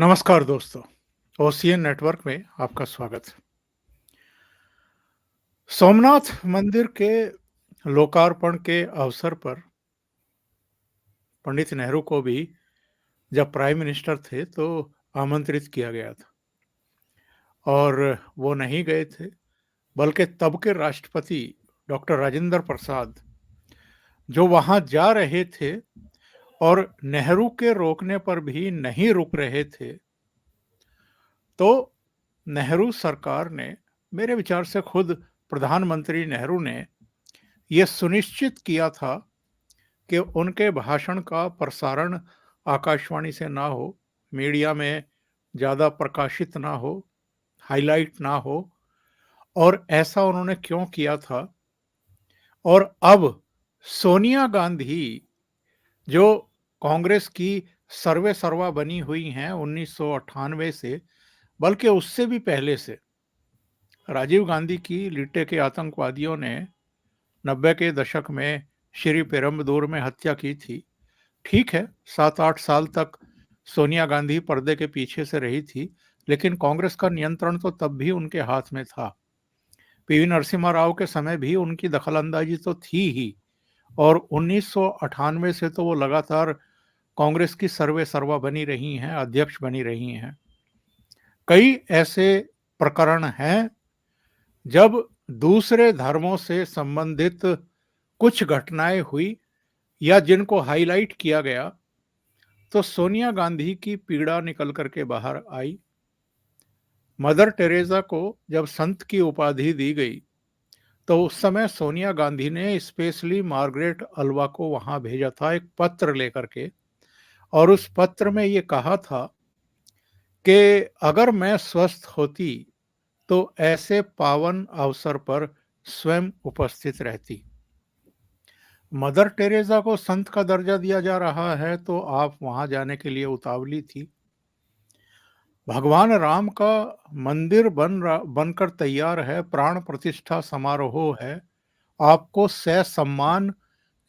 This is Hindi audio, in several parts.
नमस्कार दोस्तों, ओशियन नेटवर्क में आपका स्वागत। सोमनाथ मंदिर के लोकार्पण के अवसर पर पंडित नेहरू को भी जब प्राइम मिनिस्टर थे तो आमंत्रित किया गया था और वो नहीं गए थे, बल्कि तब के राष्ट्रपति डॉक्टर राजेंद्र प्रसाद जो वहाँ जा रहे थे और नेहरू के रोकने पर भी नहीं रुक रहे थे, तो नेहरू सरकार ने, मेरे विचार से खुद प्रधानमंत्री नेहरू ने ये सुनिश्चित किया था कि उनके भाषण का प्रसारण आकाशवाणी से ना हो, मीडिया में ज़्यादा प्रकाशित ना हो, हाइलाइट ना हो। और ऐसा उन्होंने क्यों किया था? और अब सोनिया गांधी जो कांग्रेस की सर्वे सर्वा बनी हुई हैं 1998 से, बल्कि उससे भी पहले से, राजीव गांधी की लिट्टे के आतंकवादियों ने 90 के दशक में श्री पेरुम्बदूर में हत्या की थी। ठीक है, 7-8 साल तक सोनिया गांधी पर्दे के पीछे से रही थी, लेकिन कांग्रेस का नियंत्रण तो तब भी उनके हाथ में था। पीवी नरसिम्हा राव के समय भी उनकी दखलंदाजी तो थी ही, और 1998 से तो वो लगातार कांग्रेस की सर्वे सर्वा बनी रही हैं, अध्यक्ष बनी रही हैं। कई ऐसे प्रकरण हैं जब दूसरे धर्मों से संबंधित कुछ घटनाएं हुई या जिनको हाईलाइट किया गया, तो सोनिया गांधी की पीड़ा निकल करके बाहर आई। मदर टेरेसा को जब संत की उपाधि दी गई, तो उस समय सोनिया गांधी ने स्पेशली मार्गरेट अल्वा को वहां भेजा था, एक पत्र लेकर के। और उस पत्र में ये कहा था कि अगर मैं स्वस्थ होती तो ऐसे पावन अवसर पर स्वयं उपस्थित रहती। मदर टेरेसा को संत का दर्जा दिया जा रहा है, तो आप वहां जाने के लिए उतावली थी। भगवान राम का मंदिर बनकर तैयार है, प्राण प्रतिष्ठा समारोह है, आपको ससम्मान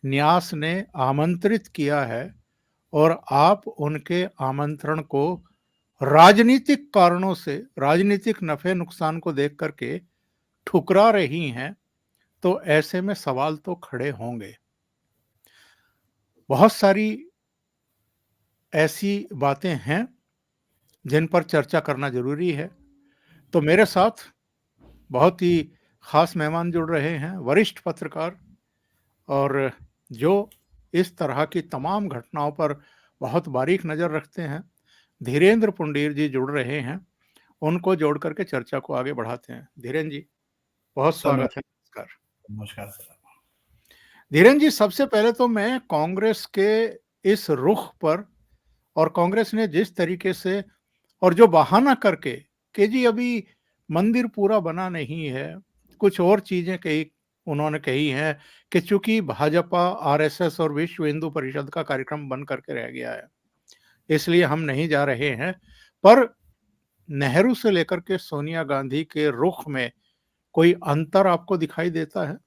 न्यास ने आमंत्रित किया है, और आप उनके आमंत्रण को राजनीतिक कारणों से, राजनीतिक नफे नुकसान को देख करके ठुकरा रही हैं, तो ऐसे में सवाल तो खड़े होंगे। बहुत सारी ऐसी बातें हैं जिन पर चर्चा करना जरूरी है। तो मेरे साथ बहुत ही खास मेहमान जुड़ रहे हैं, वरिष्ठ पत्रकार, और जो इस तरह की तमाम घटनाओं पर बहुत बारीक नज़र रखते हैं। धीरेन्द्र पुंडीर जी जुड़ रहे हैं, उनको जोड़ करके चर्चा को आगे बढ़ाते हैं। धीरेन्द्र जी, बहुत सर स्वागत है। नमस्कार। नमस्कार सर। धीरेन्द्र जी, सबसे पहले तो मैं कांग्रेस के इस रुख पर, और कांग्रेस ने जिस तरीके से और जो बहाना करके कि जी अभी मंदिर पूरा बना नहीं है, कुछ और चीजें कही, उन्होंने कही हैं कि चूंकि भाजपा, आरएसएस और विश्व हिंदू परिषद का कार्यक्रम बन करके रह गया है, इसलिए हम नहीं जा रहे हैं। पर नेहरू से लेकर के सोनिया गांधी के रुख में कोई अंतर आपको दिखाई देता है?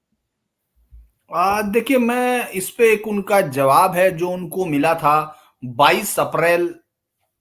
देखिए, मैं इस पे एक उनका जवाब है जो उनको मिला था 22 अप्रैल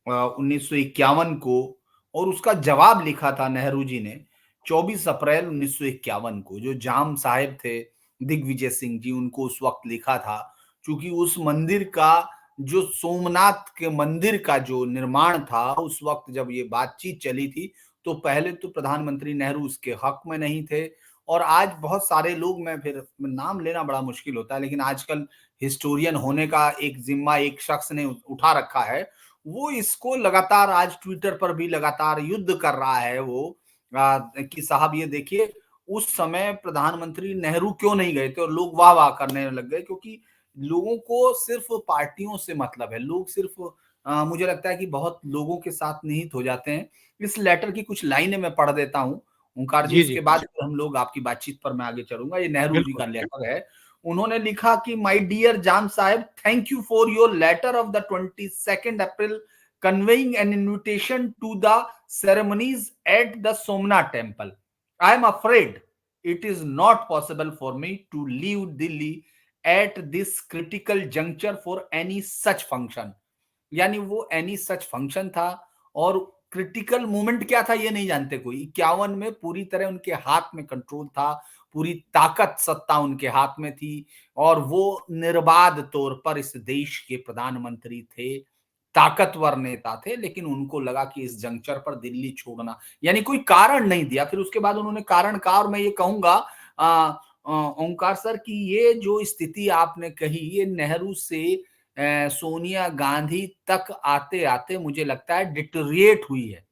1951 को, और उसका जवाब लिखा था नेहरू जी ने 24 अप्रैल 1951 को। जो जाम साहेब थे दिग्विजय सिंह जी, उनको उस वक्त लिखा था, क्योंकि उस मंदिर का, जो सोमनाथ के मंदिर का जो निर्माण था, उस वक्त जब ये बातचीत चली थी, तो पहले तो प्रधानमंत्री नेहरू उसके हक में नहीं थे। और आज बहुत सारे लोग, मैं फिर नाम लेना बड़ा मुश्किल होता है, लेकिन आजकल हिस्टोरियन होने का एक जिम्मा एक शख्स ने उठा रखा है, वो इसको लगातार आज ट्विटर पर भी लगातार युद्ध कर रहा है वो, कि साहब ये देखिए, उस समय प्रधानमंत्री नेहरू क्यों नहीं गए थे, और लोग वाह वाह करने लग गए, क्योंकि लोगों को सिर्फ पार्टियों से मतलब है। लोग सिर्फ मुझे लगता है कि बहुत लोगों के साथ निहित हो जाते हैं। इस लेटर की कुछ लाइनें मैं पढ़ देता हूं, ओंकार जी, जी जी, उसके बाद फिर हम लोग आपकी बातचीत पर मैं आगे चलूंगा। ये नेहरू जी बिल्कुल। का लेटर है। उन्होंने लिखा कि my dear Jam Sahib, thank you for your letter of the 22nd April conveying an invitation to the ceremonies at the Somnath temple. I am afraid it is not possible for me to leave Delhi at this critical juncture for any such function। यानी वो एनी सच फंक्शन था, और क्रिटिकल मोमेंट क्या था ये नहीं जानते कोई। 51 में पूरी तरह उनके हाथ में कंट्रोल था, पूरी ताकत सत्ता उनके हाथ में थी और वो निर्बाध तौर पर इस देश के प्रधानमंत्री थे, ताकतवर नेता थे, लेकिन उनको लगा कि इस जंक्चर पर दिल्ली छोड़ना, यानी कोई कारण नहीं दिया। फिर उसके बाद उन्होंने कारण कहा और मैं ये कहूँगा ओंकार सर कि ये जो स्थिति आपने कही ये नेहरू से सोनिया गांधी तक आते-आते मुझे लगता है डिटेरिएट हुई है।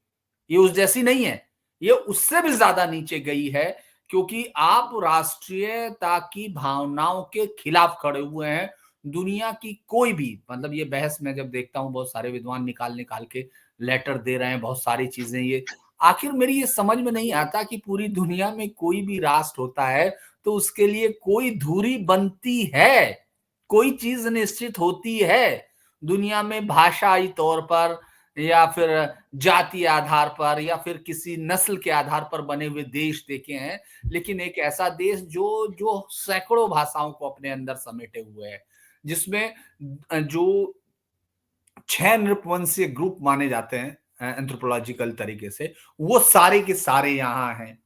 ये उस जैसी नहीं है, ये उससे भी ज्यादा नीचे गई है क्योंकि आप राष्ट्रीयता की भावनाओं के खिलाफ खड़े हुए हैं। दुनिया की कोई भी मतलब ये बहस मैं जब देखता हूं बहुत सारे विद्वान निकाल निकाल के लेटर दे रहे हैं, बहुत सारी चीजें, ये आखिर मेरी ये समझ में नहीं आता कि पूरी दुनिया में कोई भी राष्ट्र होता है तो उसके लिए कोई धुरी बनती है, कोई चीज निश्चित होती है। दुनिया में भाषाई तौर पर या फिर जातीय आधार पर या फिर किसी नस्ल के आधार पर बने हुए देश देखे हैं, लेकिन एक ऐसा देश जो जो सैकड़ों भाषाओं को अपने अंदर समेटे हुए है, जिसमें जो 6 नृपवंशीय ग्रुप माने जाते हैं एंथ्रोपोलॉजिकल तरीके से, वो सारे के सारे यहाँ हैं।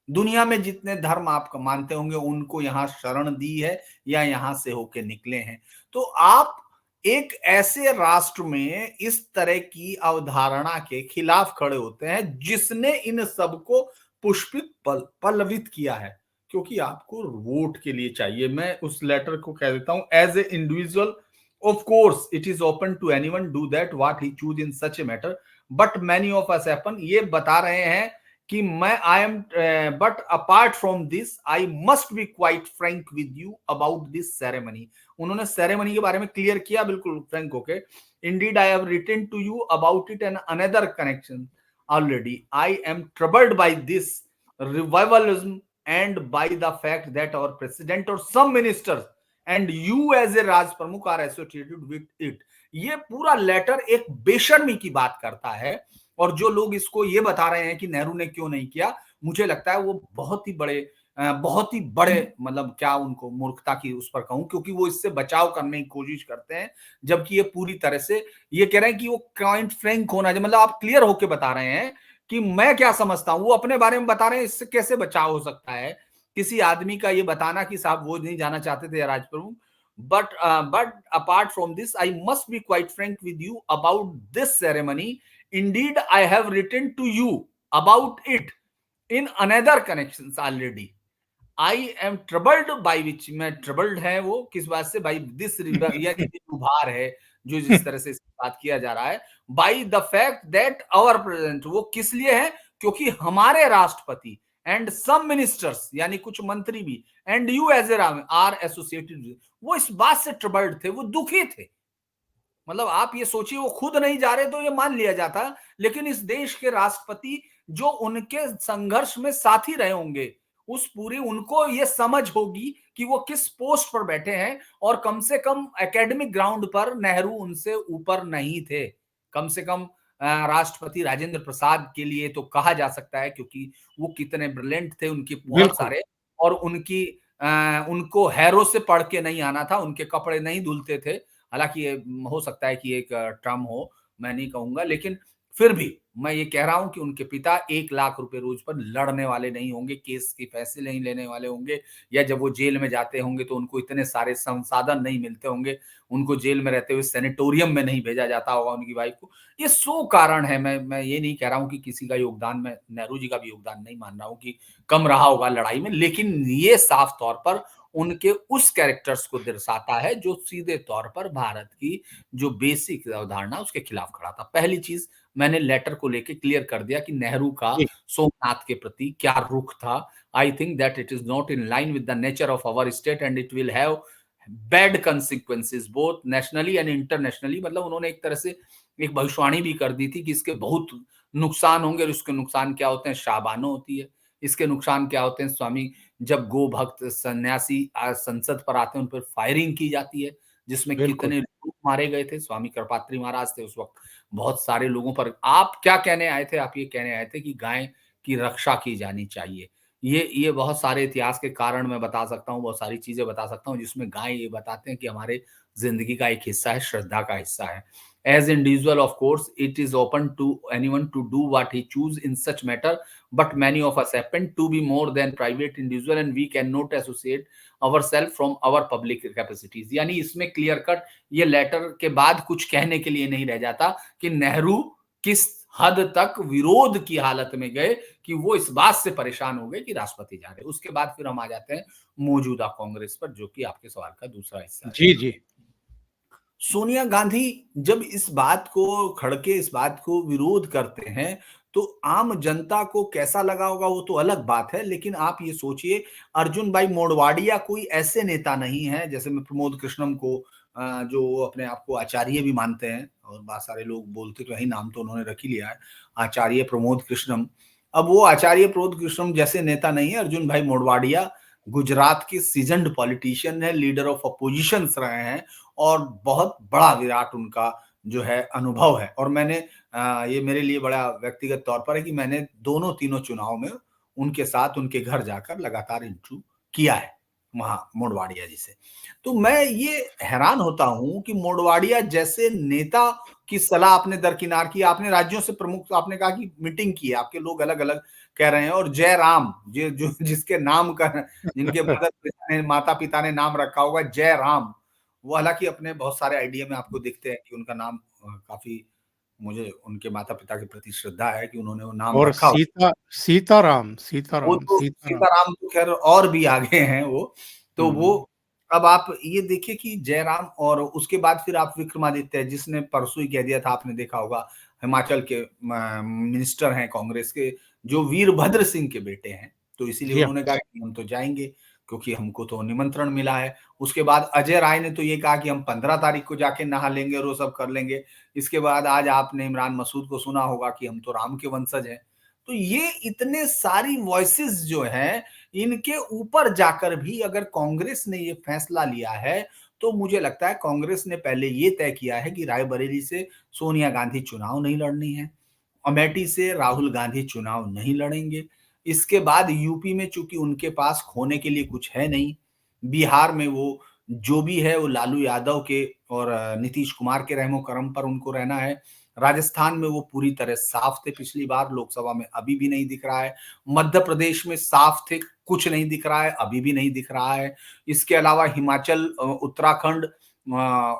दुनिया में जितने धर्म आप मानते होंगे उनको यहाँ शरण दी है या यहाँ से होके निकले हैं। तो आप एक ऐसे राष्ट्र में इस तरह की अवधारणा के खिलाफ खड़े होते हैं जिसने इन सबको पुष्पित पल्लवित किया है, क्योंकि आपको वोट के लिए चाहिए। मैं उस लेटर को कह देता हूं, as a individual of course it is open to anyone do that what he choose in such a matter, but many of us happen ये बता रहे हैं कि मैं I am but apart from this I must be quite frank with you about this ceremony। उन्होंने सेरेमनी के बारे में क्लियर किया बिल्कुल फ्रैंक होके। indeed I have written to you about it and another connection already। I am troubled by this revivalism and by the fact that our president or some ministers and you as a राज प्रमुख आर एसोसिएटेड विद इट। ये पूरा लेटर एक बेशर्मी की बात करता है और जो लोग इसको ये बता रहे हैं कि नेहरू ने क्यों नहीं किया, मुझे लगता है वो बहुत ही बड़े मतलब क्या उनको मूर्खता की उस पर कहूं, क्योंकि वो इससे बचाव करने की कोशिश करते हैं, जबकि ये पूरी तरह से ये कह रहे हैं कि वो पॉइंट फ्रैंक होना चाहिए। मतलब आप क्लियर होकर बता रहे हैं कि मैं क्या समझता हूं, वो अपने बारे में बता रहे हैं, इससे कैसे बचाव हो सकता है किसी आदमी का ये बताना कि साहब वो नहीं जाना चाहते थे Rajpramukh. But apart from this I must be quite frank with you about this ceremony. Indeed I have written to you about it in another connections already. I am troubled by which, मैं ट्रबल्ड है वो किस बात से, बाई दिस उभार है जो जिस तरह से बात किया जा रहा है, by the fact that our president, वो किस लिए है, क्योंकि हमारे राष्ट्रपति एंड सम मिनिस्टर्स यानी कुछ मंत्री भी and you as a are associated, वो इस बात से ट्रबल्ड थे, वो दुखी थे। मतलब आप ये सोचिए वो खुद नहीं जा रहे तो ये मान लिया जाता, लेकिन इस देश के राष्ट्रपति जो उनके संघर्ष में साथी रहे होंगे, उस पूरी उनको ये समझ होगी कि वो किस पोस्ट पर बैठे हैं, और कम से कम एकेडमिक ग्राउंड पर नेहरू उनसे ऊपर नहीं थे। कम से कम राष्ट्रपति राजेंद्र प्रसाद के लिए तो कहा जा सकता है, क्योंकि वो कितने ब्रिलियंट थे, उनके बहुत बिल्कुल। सारे, और उनको हैरो से पढ़ के नहीं आना था, उनके कपड़े नहीं धुलते थे। हालांकि ये हो सकता है कि एक टर्म हो, मैं नहीं कहूंगा, लेकिन फिर भी मैं ये कह रहा हूं कि उनके पिता 1 लाख रुपए रोज पर लड़ने वाले नहीं होंगे, केस के पैसे नहीं लेने वाले होंगे, या जब वो जेल में जाते होंगे तो उनको इतने सारे संसाधन नहीं मिलते होंगे, उनको जेल में रहते हुए सेनेटोरियम में नहीं भेजा जाता होगा उनकी वाइफ को। ये 100 कारण है। मैं ये नहीं कह रहा हूं कि किसी का योगदान, मैं नेहरू जी का भी योगदान नहीं मान रहा हूं कि कम रहा होगा लड़ाई में, लेकिन ये साफ तौर पर उनके उस कैरेक्टर्स को दर्शाता है जो सीधे तौर पर भारत की जो बेसिक अवधारणा उसके खिलाफ खड़ा था। पहली चीज मैंने लेटर को लेके क्लियर कर दिया कि नेहरू का जी, सोमनाथ के प्रति क्या रुख था। I think that it is not in line with the nature of our state and it will have bad consequences both nationally and internationally. मतलब उन्होंने एक तरह से एक भविष्यवाणी भी कर दी थी कि इसके बहुत नुकसान होंगे, और इसके नुकसान क्या होते हैं, शाबानो होती है। इसके नुकसान क्या होते हैं, स्वामी जब गो भक्त सन्यासी संसद पर आते हैं उन पर फायरिंग की जाती है, जिसमें बिल्कुल। कितने लोग मारे गए थे। स्वामी कृपात्री महाराज थे उस वक्त, बहुत सारे लोगों पर। आप क्या कहने आए थे, आप ये कहने आए थे कि गाय की रक्षा की जानी चाहिए। ये बहुत सारे इतिहास के कारण मैं बता सकता हूँ, बहुत सारी चीजें बता सकता हूँ जिसमें गाय ये बताते हैं कि हमारे जिंदगी का एक हिस्सा है, श्रद्धा का हिस्सा है। As individual, of course, it is open to anyone to do what he choose in such matter, but many of us happen to be more than private individual and we cannot associate ourselves from our public capacities. यानी इसमें क्लियर कट ये लेटर के बाद कुछ कहने के लिए नहीं रह जाता कि नेहरू किस हद तक विरोध की हालत में गए कि वो इस बात से परेशान हो गए कि राष्ट्रपति जा रहे। उसके बाद फिर हम आ जाते हैं मौजूदा कांग्रेस पर, जो कि आपके सवाल का दूसरा हिस्सा है। जी, जी। सोनिया गांधी जब इस बात को खड़के इस बात को विरोध करते हैं, तो आम जनता को कैसा लगा होगा वो तो अलग बात है, लेकिन आप ये सोचिए अर्जुन भाई मोडवाडिया कोई ऐसे नेता नहीं है, जैसे मैं प्रमोद कृष्णम को जो अपने आप को आचार्य भी मानते हैं और बहुत सारे लोग बोलते तो यही नाम तो उन्होंने रख ही लिया है, आचार्य प्रमोद कृष्णम। अब वो आचार्य प्रमोद कृष्णम जैसे नेता नहीं है अर्जुन भाई मोडवाडिया। गुजरात के सीजन्ड पॉलिटिशियन है, लीडर ऑफ अपोजिशंस रहे हैं और बहुत बड़ा विराट उनका जो है अनुभव है। और मैंने ये मेरे लिए बड़ा व्यक्तिगत तौर पर है कि मैंने दोनों तीनों चुनाव में उनके साथ उनके घर जाकर लगातार इंटरव्यू किया है वहां मोडवाडिया जी से। तो मैं ये हैरान होता हूं कि मोडवाडिया जैसे नेता की सलाह आपने दरकिनार की। आपने राज्यों से प्रमुख आपने कहा कि मीटिंग की है, आपके लोग अलग अलग कह रहे हैं, और जयराम जो जिसके नाम का जिनके माता पिता ने नाम रखा होगा जय राम, वो हालांकि अपने बहुत सारे आइडिया में आपको दिखते हैं कि उनका नाम काफी, मुझे उनके माता पिता के प्रति श्रद्धा है कि उन्होंने वो नाम और रखा। सीताराम, वो सीताराम, तो सीताराम। सीताराम तो खैर और भी आगे हैं वो। तो वो हुँ। अब आप ये देखिए कि जयराम, और उसके बाद फिर आप विक्रमादित्य जिसने परसों ही कह दिया था, आपने देखा होगा, हिमाचल के मिनिस्टर हैं कांग्रेस के, जो वीरभद्र सिंह के बेटे हैं। तो इसीलिए जी हाँ। उन्होंने कहा कि हम तो जाएँगे क्योंकि हमको तो निमंत्रण मिला है। उसके बाद अजय राय ने तो ये कहा कि हम 15 तारीख को जाके नहा लेंगे और वो सब कर लेंगे। इसके बाद आज आपने इमरान मसूद को सुना होगा कि हम तो राम के वंशज हैं। तो ये इतने सारी वॉइसेस जो हैं, इनके ऊपर जाकर भी अगर कांग्रेस ने ये फैसला लिया है, तो मुझे लगता है कांग्रेस ने पहले ये तय किया है कि रायबरेली से सोनिया गांधी चुनाव नहीं लड़नी है, अमेठी से राहुल गांधी चुनाव नहीं लड़ेंगे। इसके बाद यूपी में चूंकि उनके पास खोने के लिए कुछ है नहीं, बिहार में वो जो भी है वो लालू यादव के और नीतीश कुमार के रहमो करम पर उनको रहना है। राजस्थान में वो पूरी तरह साफ थे पिछली बार, लोकसभा में अभी भी नहीं दिख रहा है। मध्य प्रदेश में साफ थे, कुछ नहीं दिख रहा है, अभी भी नहीं दिख रहा है। इसके अलावा हिमाचल, उत्तराखंड,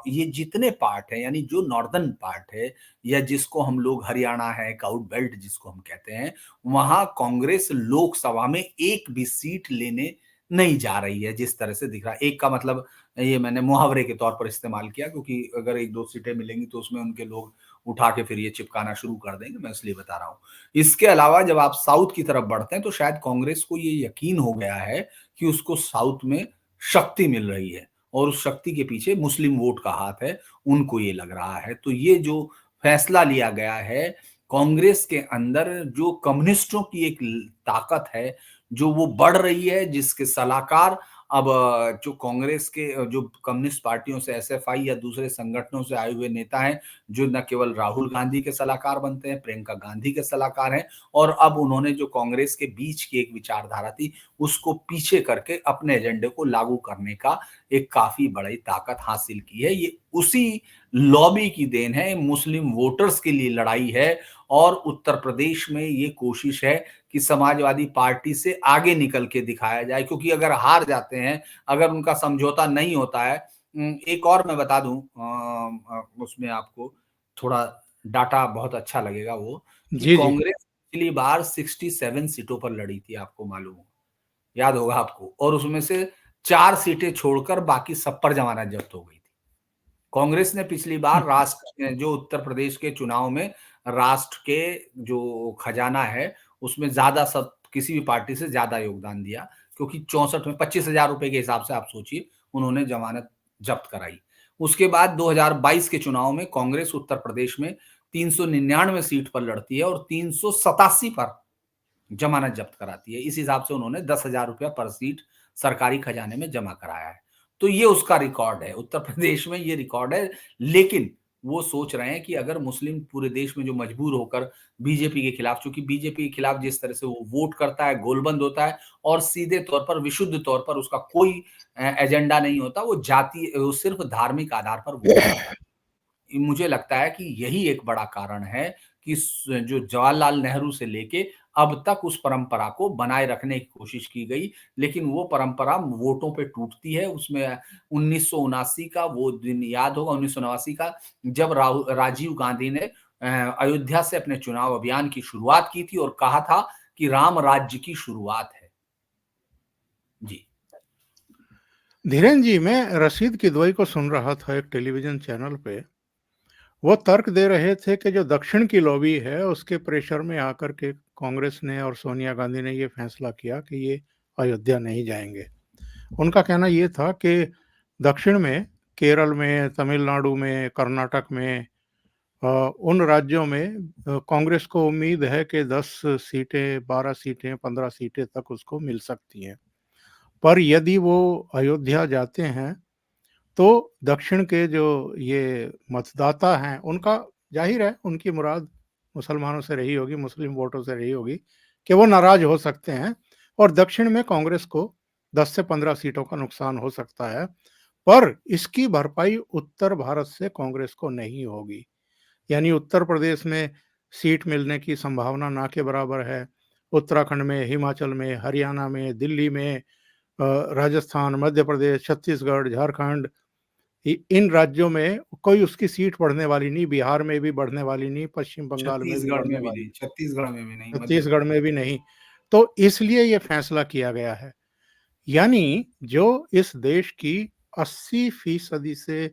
ये जितने पार्ट हैं, यानी जो नॉर्दर्न पार्ट है या जिसको हम लोग हरियाणा है, काउट बेल्ट जिसको हम कहते हैं, वहां कांग्रेस लोकसभा में एक भी सीट लेने नहीं जा रही है जिस तरह से दिख रहा है। एक का मतलब ये मैंने मुहावरे के तौर पर इस्तेमाल किया, क्योंकि अगर एक दो सीटें मिलेंगी तो उसमें उनके लोग उठा के फिर ये चिपकाना शुरू कर देंगे, मैं इसलिए बता रहा हूँ। इसके अलावा जब आप साउथ की तरफ बढ़ते हैं तो शायद कांग्रेस को ये यकीन हो गया है कि उसको साउथ में शक्ति मिल रही है और उस शक्ति के पीछे मुस्लिम वोट का हाथ है, उनको ये लग रहा है। तो ये जो फैसला लिया गया है कांग्रेस के अंदर, जो कम्युनिस्टों की एक ताकत है, जो वो बढ़ रही है, जिसके सलाहकार अब जो कांग्रेस के जो कम्युनिस्ट पार्टियों से एसएफआई या दूसरे संगठनों से आए हुए नेता हैं, जो न केवल राहुल गांधी के सलाहकार बनते हैं, प्रियंका गांधी के सलाहकार हैं, और अब उन्होंने जो कांग्रेस के बीच की एक विचारधारा थी उसको पीछे करके अपने एजेंडे को लागू करने का एक काफी बड़ी ताकत हासिल की है। ये उसी लॉबी की देन है, मुस्लिम वोटर्स के लिए लड़ाई है, और उत्तर प्रदेश में ये कोशिश है कि समाजवादी पार्टी से आगे निकल के दिखाया जाए, क्योंकि अगर हार जाते हैं, अगर उनका समझौता नहीं होता है, एक और मैं बता दूं, उसमें आपको थोड़ा डाटा बहुत अच्छा लगेगा, वो कि जी, जी। कांग्रेस पिछली बार 67 सीटों पर लड़ी थी, आपको मालूम हो, याद होगा आपको, और उसमें से 4 सीटें छोड़कर बाकी सब पर जमानत जब्त हो गई थी। कांग्रेस ने पिछली बार राष्ट्र जो उत्तर प्रदेश के चुनाव में राष्ट्र के जो खजाना है उसमें ज्यादा, सब किसी भी पार्टी से ज्यादा योगदान दिया, क्योंकि 64 में 25,000 रुपए के हिसाब से आप सोचिए उन्होंने जमानत जब्त कराई। उसके बाद 2022 के चुनाव में कांग्रेस उत्तर प्रदेश में 399 सीट पर लड़ती है और 387 पर जमानत जब्त कराती है। इस हिसाब से उन्होंने 10,000 रुपया पर सीट सरकारी खजाने में जमा कराया है। तो ये उसका रिकॉर्ड है, उत्तर प्रदेश में ये रिकॉर्ड है। लेकिन वो सोच रहे हैं कि अगर मुस्लिम पूरे देश में जो मजबूर होकर बीजेपी के खिलाफ, चूंकि बीजेपी के खिलाफ जिस तरह से वो वोट करता है, गोलबंद होता है और सीधे तौर पर, विशुद्ध तौर पर उसका कोई एजेंडा नहीं होता, वो जाति, वो सिर्फ धार्मिक आधार पर वोट करता है। मुझे लगता है कि यही एक बड़ा कारण है कि जो जवाहरलाल नेहरू से लेके अब तक उस परंपरा को बनाए रखने की कोशिश की गई, लेकिन वो परंपरा वोटों पे टूटती है। उसमें 1979 का वो दिन याद होगा, 1989 का, जब राजीव गांधी ने अयोध्या से अपने चुनाव अभियान की शुरुआत की थी और कहा था कि राम राज्य की शुरुआत है। जी। धीरेन जी, मैं रशीद किदवई को सुन रहा था एक टेलीविजन चैनल पे। वो तर्क दे रहे थे कि जो दक्षिण की लॉबी है उसके प्रेशर में आकर के कांग्रेस ने और सोनिया गांधी ने ये फैसला किया कि ये अयोध्या नहीं जाएंगे। उनका कहना ये था कि दक्षिण में, केरल में, तमिलनाडु में, कर्नाटक में, उन राज्यों में कांग्रेस को उम्मीद है कि 10 सीटें, 12 सीटें, 15 सीटें तक उसको मिल सकती हैं। पर यदि वो अयोध्या जाते हैं तो दक्षिण के जो ये मतदाता हैं, उनका ज़ाहिर है उनकी मुराद मुसलमानों से रही होगी, मुस्लिम वोटों से रही होगी कि वो नाराज़ हो सकते हैं और दक्षिण में कांग्रेस को 10 से 15 सीटों का नुकसान हो सकता है, पर इसकी भरपाई उत्तर भारत से कांग्रेस को नहीं होगी। यानी उत्तर प्रदेश में सीट मिलने की संभावना ना के बराबर है। उत्तराखंड में, हिमाचल में, हरियाणा में, दिल्ली में, राजस्थान, मध्य प्रदेश, छत्तीसगढ़, झारखंड, इन राज्यों में कोई उसकी सीट बढ़ने वाली नहीं, बिहार में भी बढ़ने वाली नहीं, पश्चिम बंगाल में भी छत्तीसगढ़ बढ़ने में भी वाली, नहीं, छत्तीसगढ़ में भी नहीं, मध्य छत्तीसगढ़ में प्रदेश। भी नहीं। तो इसलिए ये फैसला किया गया है। यानी जो इस देश की 80% से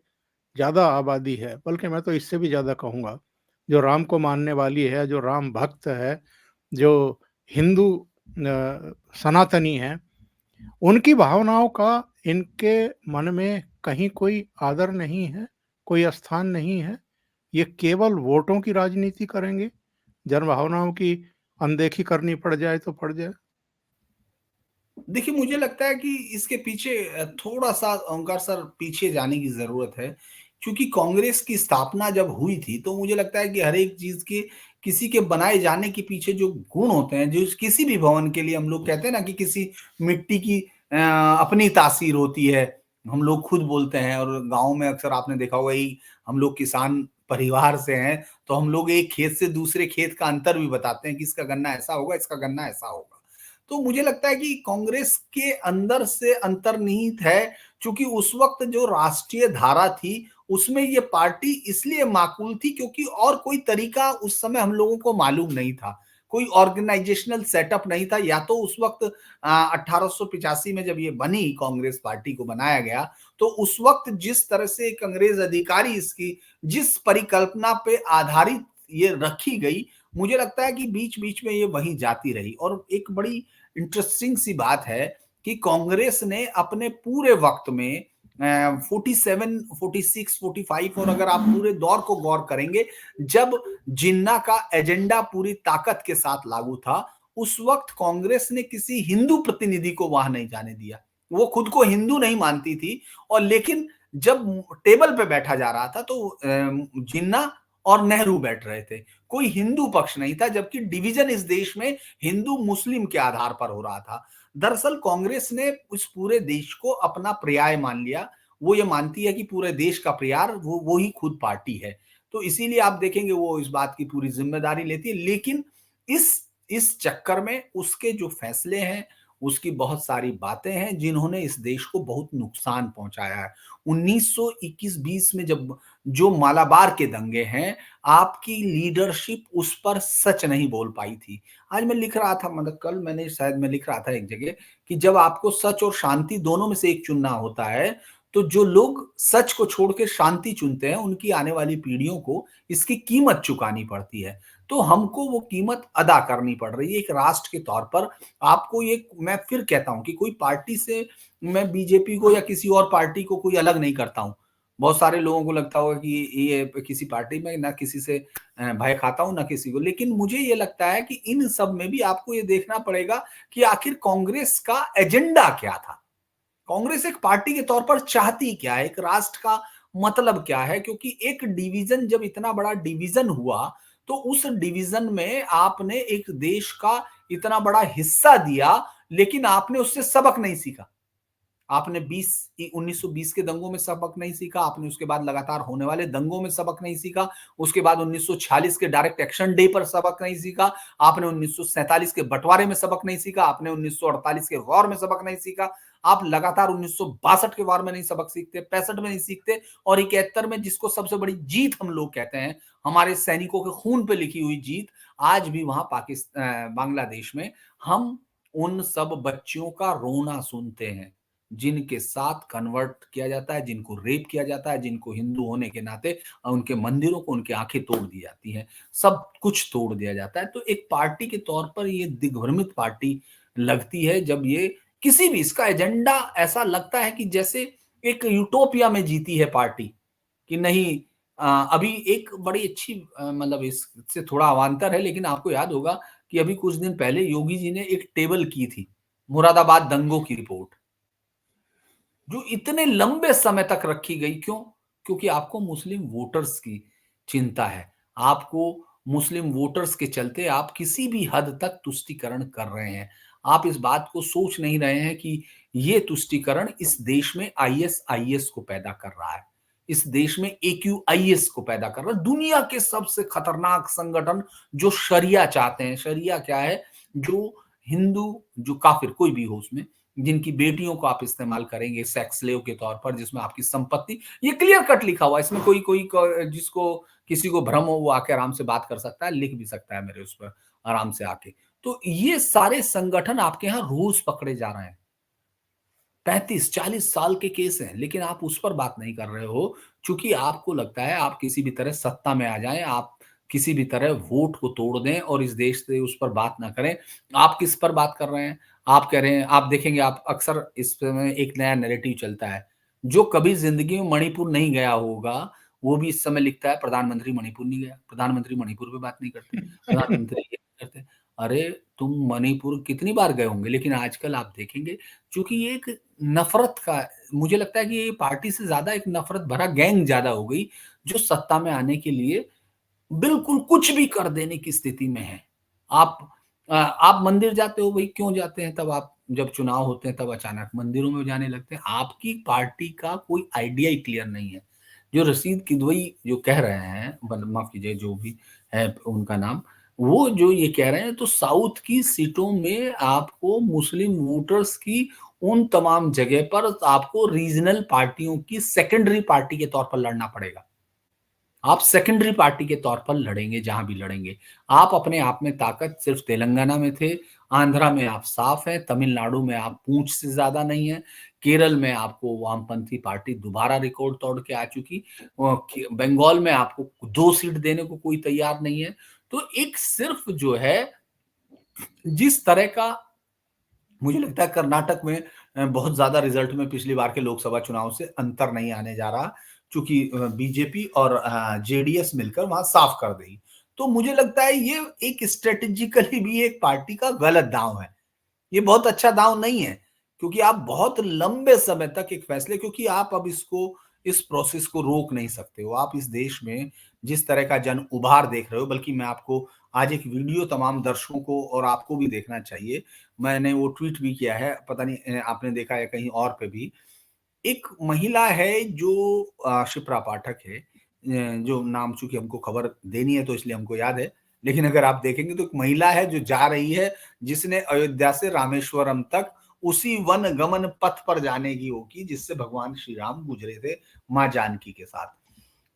ज़्यादा आबादी है, बल्कि मैं तो इससे भी ज़्यादा कहूँगा, जो राम को मानने वाली है, जो राम भक्त है, जो हिंदू सनातनी है, उनकी भावनाओं का इनके मन में कहीं कोई आदर नहीं है, कोई स्थान नहीं है। ये केवल वोटों की राजनीति करेंगे, जनभावनाओं की अनदेखी करनी पड़ जाए तो पड़ जाए। देखिए, मुझे लगता है कि इसके पीछे थोड़ा-सा ओंकार सर पीछे जाने की ज़रूरत है, क्योंकि कांग्रेस की स्थापना जब हुई थी, तो मुझे लगता है कि हर एक चीज़ के किसी के बनाए जाने के पीछे जो गुण होते हैं, जो किसी भी भवन के लिए हम लोग कहते हैं ना कि किसी मिट्टी की अपनी तासीर होती है, हम लोग खुद बोलते हैं और गाँव में अक्सर आपने देखा होगा ही, हम लोग किसान परिवार से हैं, तो हम लोग एक खेत से दूसरे खेत का अंतर भी बताते हैं कि इसका गन्ना ऐसा होगा, इसका गन्ना ऐसा होगा। तो मुझे लगता है कि कांग्रेस के अंदर से अंतर्निहित है, क्योंकि उस वक्त जो राष्ट्रीय धारा थी उसमें ये पार्टी इसलिए माकूल थी क्योंकि और कोई तरीका उस समय हम लोगों को मालूम नहीं था, कोई ऑर्गेनाइजेशनल सेटअप नहीं था। या तो उस वक्त 1885 में जब ये बनी, कांग्रेस पार्टी को बनाया गया, तो उस वक्त जिस तरह से एक अंग्रेज अधिकारी इसकी जिस परिकल्पना पे आधारित ये रखी गई, मुझे लगता है कि बीच बीच में ये वहीं जाती रही। और एक बड़ी इंटरेस्टिंग सी बात है कि कांग्रेस ने अपने पूरे वक्त में 47, 46, 45 और अगर आप पूरे दौर को गौर करेंगे, जब जिन्ना का एजेंडा पूरी ताकत के साथ लागू था, उस वक्त कांग्रेस ने किसी हिंदू प्रतिनिधि को वहां नहीं जाने दिया। वो खुद को हिंदू नहीं मानती थी, और लेकिन जब टेबल पे बैठा जा रहा था तो जिन्ना और नेहरू बैठ रहे थे, कोई हिंदू पक्ष नहीं था, जबकि डिवीजन इस देश में हिंदू मुस्लिम के आधार पर हो रहा था। दरअसल कांग्रेस ने उस पूरे देश को अपना पर्याय मान लिया। वो ये मानती है कि पूरे देश का पर्याय वो ही खुद पार्टी है। तो इसीलिए आप देखेंगे वो इस बात की पूरी जिम्मेदारी लेती है। लेकिन इस इस चक्कर में उसके जो फैसले हैं, उसकी बहुत सारी बातें हैं जिन्होंने इस देश को बहुत नुकसान पहुंचाया है। 1921-20 में जब जो मालाबार के दंगे हैं, आपकी लीडरशिप उस पर सच नहीं बोल पाई थी। आज मैं लिख रहा था, मतलब कल मैंने शायद मैं लिख रहा था एक जगह कि जब आपको सच और शांति दोनों में से एक चुनना होता है, तो जो लोग सच को छोड़ के शांति चुनते हैं, उनकी आने वाली पीढ़ियों को इसकी कीमत चुकानी पड़ती है। तो हमको वो कीमत अदा करनी पड़ रही है एक राष्ट्र के तौर पर। आपको ये मैं फिर कहता हूँ कि कोई पार्टी से मैं बीजेपी को या किसी और पार्टी को कोई अलग नहीं करता हूँ। बहुत सारे लोगों को लगता होगा कि ये किसी पार्टी में ना किसी से भय खाता हूँ ना किसी को, लेकिन मुझे ये लगता है कि इन सब में भी आपको ये देखना पड़ेगा कि आखिर कांग्रेस का एजेंडा क्या था। कांग्रेस एक पार्टी के तौर पर चाहती क्या है, एक राष्ट्र का मतलब क्या है, क्योंकि एक डिवीजन, जब इतना बड़ा डिवीजन हुआ, तो उस डिवीजन में आपने एक देश का इतना बड़ा हिस्सा दिया, लेकिन आपने उससे सबक नहीं सीखा। आपने 1920 के दंगों में सबक नहीं सीखा, आपने उसके बाद लगातार होने वाले दंगों में सबक नहीं सीखा, उसके बाद 1946 के डायरेक्ट एक्शन डे पर सबक नहीं सीखा, आपने 1947 के बंटवारे में सबक नहीं सीखा, आपने 1948 के वॉर में सबक नहीं सीखा, आप लगातार 1962 के वॉर में नहीं सबक सीखते, 65 में नहीं सीखते और 71 में जिसको सबसे बड़ी जीत हम लोग कहते हैं, हमारे सैनिकों के खून पे लिखी हुई जीत, आज भी वहां बांग्लादेश में हम उन सब बच्चियों का रोना सुनते हैं जिनके साथ कन्वर्ट किया जाता है, जिनको रेप किया जाता है, जिनको हिंदू होने के नाते उनके मंदिरों को उनकी आंखें तोड़ दी जाती हैं, सब कुछ तोड़ दिया जाता है। तो एक पार्टी के तौर पर ये दिग्भ्रमित पार्टी लगती है जब ये किसी भी इसका एजेंडा ऐसा लगता है कि जैसे एक यूटोपिया में जीती है पार्टी कि नहीं। अभी एक बड़ी अच्छी मतलब इससे थोड़ा अवान्तर है लेकिन आपको याद होगा कि अभी कुछ दिन पहले योगी जी ने एक टेबल की थी मुरादाबाद दंगों की रिपोर्ट, जो इतने लंबे समय तक रखी गई। क्यों? क्योंकि आपको मुस्लिम वोटर्स की चिंता है। आपको मुस्लिम वोटर्स के चलते आप किसी भी हद तक तुष्टीकरण कर रहे हैं। आप इस बात को सोच नहीं रहे हैं कि ये तुष्टीकरण इस देश में आईएसआईएस को पैदा कर रहा है। इस देश में एक्यूआईएस को पैदा कर रहा है। दुनिया के सबसे खतरनाक संगठन जो शरिया चाहते हैं। शरिया क्या है? जो हिंदू, जो काफिर कोई भी हो उसमें, जिनकी बेटियों को आप इस्तेमाल करेंगे सेक्स स्लेव के तौर पर, जिसमें आपकी संपत्ति, ये क्लियर कट लिखा हुआ है। इसमें कोई कोई जिसको किसी को भ्रम हो वो आके आराम से बात कर सकता है, लिख भी सकता है मेरे उस पर आराम से आके। तो ये सारे संगठन आपके यहाँ रोज पकड़े जा रहे हैं। 35-40 साल के केस हैं, लेकिन आप उस पर बात नहीं कर रहे हो, चूंकि आपको लगता है आप किसी भी तरह सत्ता में आ जाएं, आप किसी भी तरह वोट को तोड़ दें और इस देश से उस पर बात ना करें। आप किस पर बात कर रहे हैं? आप कह रहे हैं, आप देखेंगे, आप अक्सर इस समय एक नया नैरेटिव चलता है, जो कभी जिंदगी में मणिपुर नहीं गया होगा वो भी इस समय लिखता है प्रधानमंत्री मणिपुर नहीं गया, प्रधानमंत्री मणिपुर पे बात नहीं करते, प्रधानमंत्री ये नहीं करते। अरे तुम मणिपुर कितनी बार गए होंगे, लेकिन आजकल आप देखेंगे चूंकि ये एक नफरत का, मुझे लगता है कि ये पार्टी से ज्यादा एक नफरत भरा गैंग ज्यादा हो गई, जो सत्ता में आने के लिए बिल्कुल कुछ भी कर देने की स्थिति में है। आप मंदिर जाते हो भाई, क्यों जाते हैं? तब आप जब चुनाव होते हैं तब अचानक मंदिरों में जाने लगते हैं। आपकी पार्टी का कोई आइडिया ही क्लियर नहीं है। जो रशीद किदवई जो कह रहे हैं, माफ कीजिए जो भी है उनका नाम, वो जो ये कह रहे हैं, तो साउथ की सीटों में आपको मुस्लिम वोटर्स की उन तमाम जगह पर आपको रीजनल पार्टियों की सेकेंडरी पार्टी के तौर पर लड़ना पड़ेगा। आप सेकेंडरी पार्टी के तौर पर लड़ेंगे जहां भी लड़ेंगे। आप अपने आप में ताकत सिर्फ तेलंगाना में थे, आंध्रा में आप साफ है, तमिलनाडु में आप पूंछ से ज्यादा नहीं है, केरल में आपको वामपंथी पार्टी दोबारा रिकॉर्ड तोड़ के आ चुकी, बंगाल में आपको 2 सीट देने को कोई तैयार नहीं है। तो एक सिर्फ जो है जिस तरह का, मुझे लगता है कर्नाटक में बहुत ज्यादा रिजल्ट में पिछली बार के लोकसभा चुनाव से अंतर नहीं आने जा रहा, क्योंकि बीजेपी और जेडीएस मिलकर वहां साफ कर देगी। तो मुझे लगता है ये एक स्ट्रेटेजिकली भी एक पार्टी का गलत दांव है। ये बहुत अच्छा दांव नहीं है, क्योंकि आप बहुत लंबे समय तक एक फैसले, क्योंकि आप अब इस प्रोसेस को रोक नहीं सकते हो। आप इस देश में जिस तरह का जन उभार देख रहे हो, बल्कि मैं आपको आज एक वीडियो तमाम दर्शकों को और आपको भी देखना चाहिए, मैंने वो ट्वीट भी किया है, पता नहीं आपने देखा है कहीं और पे भी। एक महिला है जो शिप्रा पाठक है, जो नाम चूंकि हमको खबर देनी है तो इसलिए हमको याद है, लेकिन अगर आप देखेंगे तो एक महिला है जो जा रही है, जिसने अयोध्या से रामेश्वरम तक उसी वन गमन पथ पर जाने की वो की जिससे भगवान श्री राम गुजरे थे मां जानकी के साथ।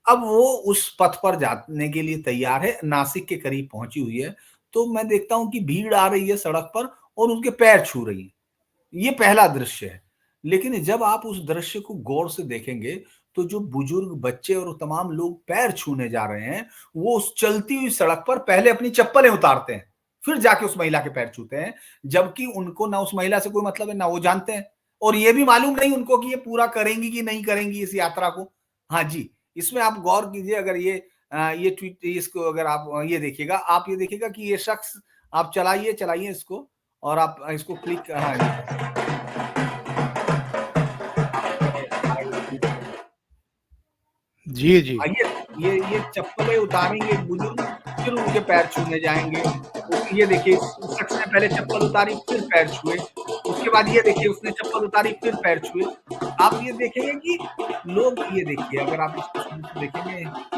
अब वो उस पथ पर जाने के लिए तैयार है, नासिक के करीब पहुंची हुई है, तो मैं देखता हूं कि भीड़ आ रही है सड़क पर और उनके पैर छू रही है। ये पहला दृश्य है। लेकिन जब आप उस दृश्य को गौर से देखेंगे तो जो बुजुर्ग, बच्चे और तमाम लोग पैर छूने जा रहे हैं, वो उस चलती हुई सड़क पर पहले अपनी चप्पलें उतारते हैं, फिर जाके उस महिला के पैर छूते हैं, जबकि उनको ना उस महिला से कोई मतलब है ना वो जानते हैं, और ये भी मालूम नहीं उनको कि ये पूरा करेंगी कि नहीं करेंगी इस यात्रा को। हाँ जी, इसमें आप गौर कीजिए, अगर ये ट्वीट, इसको अगर आप ये देखिएगा, आप ये देखिएगा कि ये शख्स, आप चलाइए चलाइए इसको और आप इसको क्लिक, हाँ जी, जी। ये चप्पलें उतारेंगे बुजुर्ग, फिर उनके पैर छूने जाएंगे। तो ये देखिए, उस शख्स ने पहले चप्पल उतारी फिर पैर छुए, उसके उसके बाद ये देखिए उसने चप्पल उतारी फिर पैर छुए। आप ये देखेंगे कि लोग ये देखिए अगर आप इसको शुरू से देखेंगे,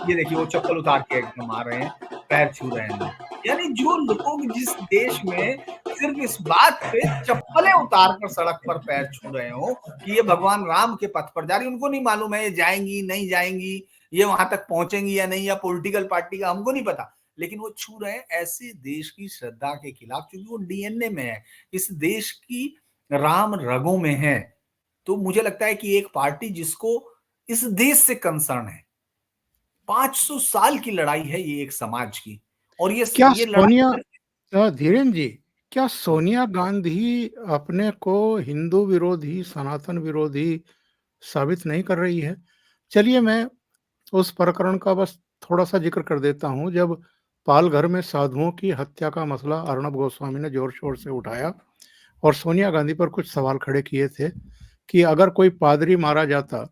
ये देखिए वो चप्पल उतार के एकदम आ रहे हैं, पैर छू रहे हैं लोग। यानी जो लोग जिस देश में सिर्फ इस बात पे चप्पलें उतार कर सड़क पर पैर छू रहे हो कि ये भगवान राम के पथ पर जा रही, उनको नहीं मालूम है ये जाएंगी नहीं जाएंगी, ये वहां तक पहुंचेंगी या नहीं, या पॉलिटिकल पार्टी का हमको नहीं पता, लेकिन वो छू रहे हैं ऐसे देश की श्रद्धा के खिलाफ, क्योंकि वो डीएनए में है, इस देश की राम रगों में है। तो मुझे लगता है कि एक पार्टी जिसको इस देश से कंसर्न है, 500 साल की लड़ाई है ये एक समाज की, और क्या ये लड़ाई सोनिया सिर्फ धीरेन जी, क्या सोनिया गांधी अपने को हिंदू विरोधी, सनातन विरोधी साबित नहीं कर रही है? चलिए मैं उस प्रकरण का बस थोड़ा-सा ज़िक्र कर देता हूँ। जब पालघर में साधुओं की हत्या का मसला अर्णब गोस्वामी ने ज़ोर-शोर से उठाया और सोनिया गांधी पर कुछ सवाल खड़े किए थे कि अगर कोई पादरी मारा जाता,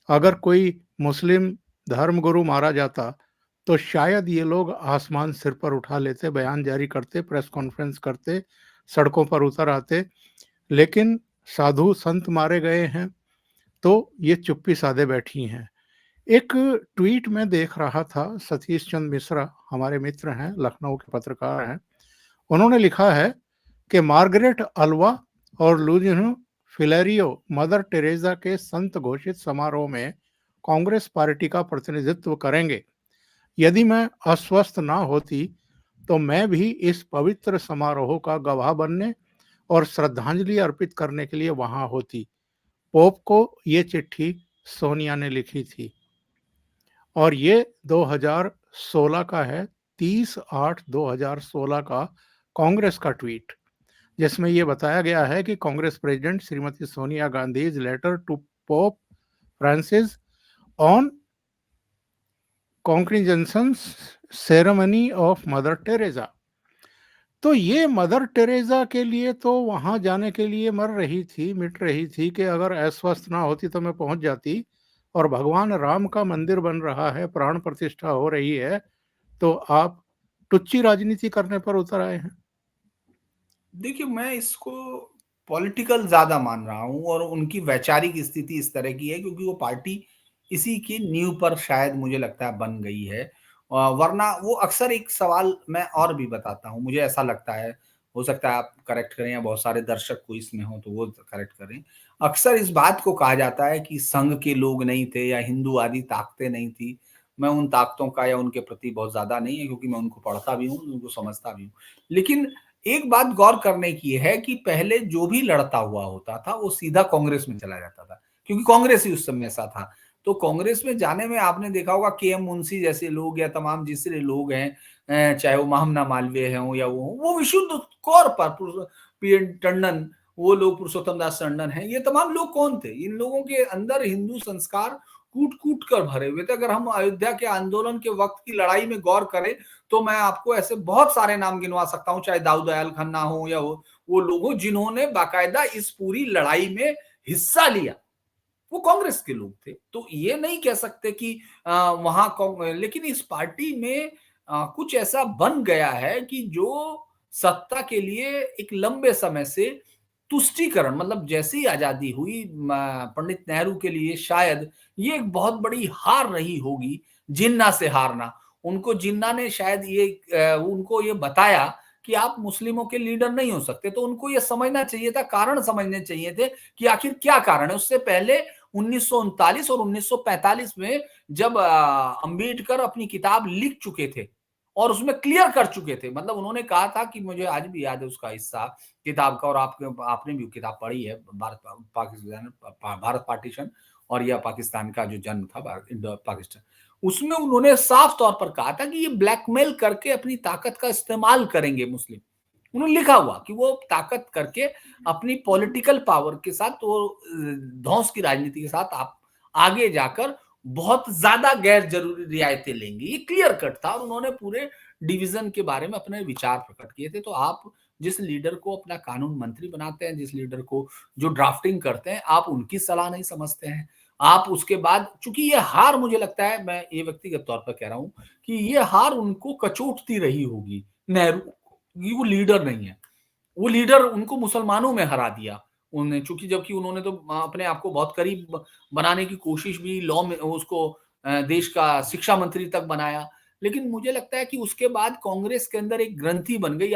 अगर कोई मुस्लिम धर्मगुरु मारा जाता, तो शायद ये लोग आसमान सिर पर उठा लेते, बयान जारी करते, प्रेस कॉन्फ्रेंस करते, सड़कों पर उतर आते। लेकिन साधु संत मारे गए हैं, तो ये चुप्पी साधे बैठी हैं। एक ट्वीट में देख रहा था, सतीश चंद्र मिश्रा हमारे मित्र हैं, लखनऊ के पत्रकार हैं। उन्होंने लिखा है कि मार्गरेट अल्वा और लुइजिनो फिलेरियो मदर टेरेसा के संत घोषित समारोह में कांग्रेस पार्टी का प्रतिनिधित्व करेंगे। यदि मैं अस्वस्थ ना होती, तो मैं भी इस पवित्र समारोह का गवाह बनने और श्रद्धांजलि अर्पित करने के लिए वहां होती। पोप को ये चिट्ठी सोनिया ने लिखी थी और ये 2016 का है, 30/8/2016 का कांग्रेस का ट्वीट, जिसमें ये बताया गया है कि Congress president Shrimati Sonia Gandhi's letter to Pope Francis on congregation ceremony of Mother Teresa. तो ये मदर टेरेसा के लिए तो वहां जाने के लिए मर रही थी, मिट रही थी कि अगर अस्वस्थ ना होती तो मैं पहुंच जाती, और भगवान राम का मंदिर बन रहा है, प्राण प्रतिष्ठा हो रही है, तो आप टुच्ची राजनीति करने पर उतर आए हैं। देखिए मैं इसको पॉलिटिकल ज्यादा मान रहा हूं, और उनकी वैचारिक स्थिति इस तरह की है क्योंकि वो पार्टी इसी की नींव पर शायद मुझे लगता है बन गई है। वरना वो अक्सर एक सवाल मैं और भी बताता हूं, मुझे ऐसा लगता है, हो सकता है आप करेक्ट करें या बहुत सारे दर्शक को इसमें हो तो वो करेक्ट करें। अक्सर इस बात को कहा जाता है कि संघ के लोग नहीं थे या हिंदूवादी ताकतें नहीं थी। मैं उन ताकतों का या उनके प्रति बहुत ज्यादा नहीं है, क्योंकि मैं उनको पढ़ता भी हूँ, उनको समझता भी हूँ। लेकिन एक बात गौर करने की है कि पहले जो भी लड़ता हुआ होता था वो सीधा कांग्रेस में चला जाता था, क्योंकि कांग्रेस ही उस समय ऐसा था। तो कांग्रेस में जाने में आपने देखा होगा के एम मुंशी जैसे लोग या तमाम जिसरे लोग हैं, चाहे वो महामना मालवीय हों या वो विशुद्ध कौर पर पी एन टंडन, वो लोग पुरुषोत्तम दास टंडन हैं, ये तमाम लोग कौन थे? इन लोगों के अंदर हिंदू संस्कार कूट कूट कर भरे हुए थे। अगर हम अयोध्या के आंदोलन के वक्त की लड़ाई में गौर करें तो मैं आपको ऐसे बहुत सारे नाम गिनवा सकता हूं, चाहे दाऊद दयाल खन्ना हो या वो लोगों जिन्होंने बाकायदा इस पूरी लड़ाई में हिस्सा लिया, वो कांग्रेस के लोग थे। तो ये नहीं कह सकते कि वहां, लेकिन इस पार्टी में कुछ ऐसा बन गया है कि जो सत्ता के लिए एक लंबे समय से तुष्टीकरण, मतलब जैसे ही आजादी हुई पंडित नेहरू के लिए शायद ये एक बहुत बड़ी हार रही होगी, जिन्ना से हारना। उनको जिन्ना ने शायद उनको ये बताया कि आप मुस्लिमों के लीडर नहीं हो सकते, तो उनको ये समझना चाहिए था, कारण समझने चाहिए थे कि आखिर क्या कारण है। उससे पहले 1939 और 1945 में जब अंबेडकर अपनी किताब लिख चुके थे और उसमें क्लियर कर चुके थे, मतलब उन्होंने कहा था कि मुझे आज भी याद है उसका हिस्सा किताब का, और आपने भी किताब पढ़ी है, भारत पार्टीशन और या पाकिस्तान का जो जन्म था, पाकिस्तान, उसमें उन्होंने साफ तौर पर कहा था कि ये ब्लैकमेल करके अपनी ताकत का इस्तेमाल करेंगे मुस्लिम। उन्होंने लिखा हुआ कि वो ताकत करके अपनी पॉलिटिकल पावर के साथ, वो धौंस की राजनीति के साथ आप आगे जाकर बहुत ज्यादा गैर जरूरी रियायतें लेंगे, ये क्लियर कट था, और उन्होंने पूरे डिवीजन के बारे में अपने विचार प्रकट किए थे। तो आप जिस लीडर को अपना कानून मंत्री बनाते हैं, जिस लीडर को जो ड्राफ्टिंग करते हैं, आप उनकी सलाह नहीं समझते हैं। आप उसके बाद, चूंकि ये हार मुझे लगता है, मैं ये व्यक्तिगत तौर पर कह रहा हूं कि ये हार उनको कचोटती रही होगी नेहरू, वो लीडर नहीं है, वो लीडर उनको मुसलमानों में हरा दिया, उन्हें, चूँकि जबकि उन्होंने तो अपने आप को बहुत करीब बनाने की कोशिश भी लॉ में उसको देश का शिक्षा मंत्री तक बनाया। लेकिन मुझे लगता है कि उसके बाद कांग्रेस के अंदर एक ग्रंथि बन गई।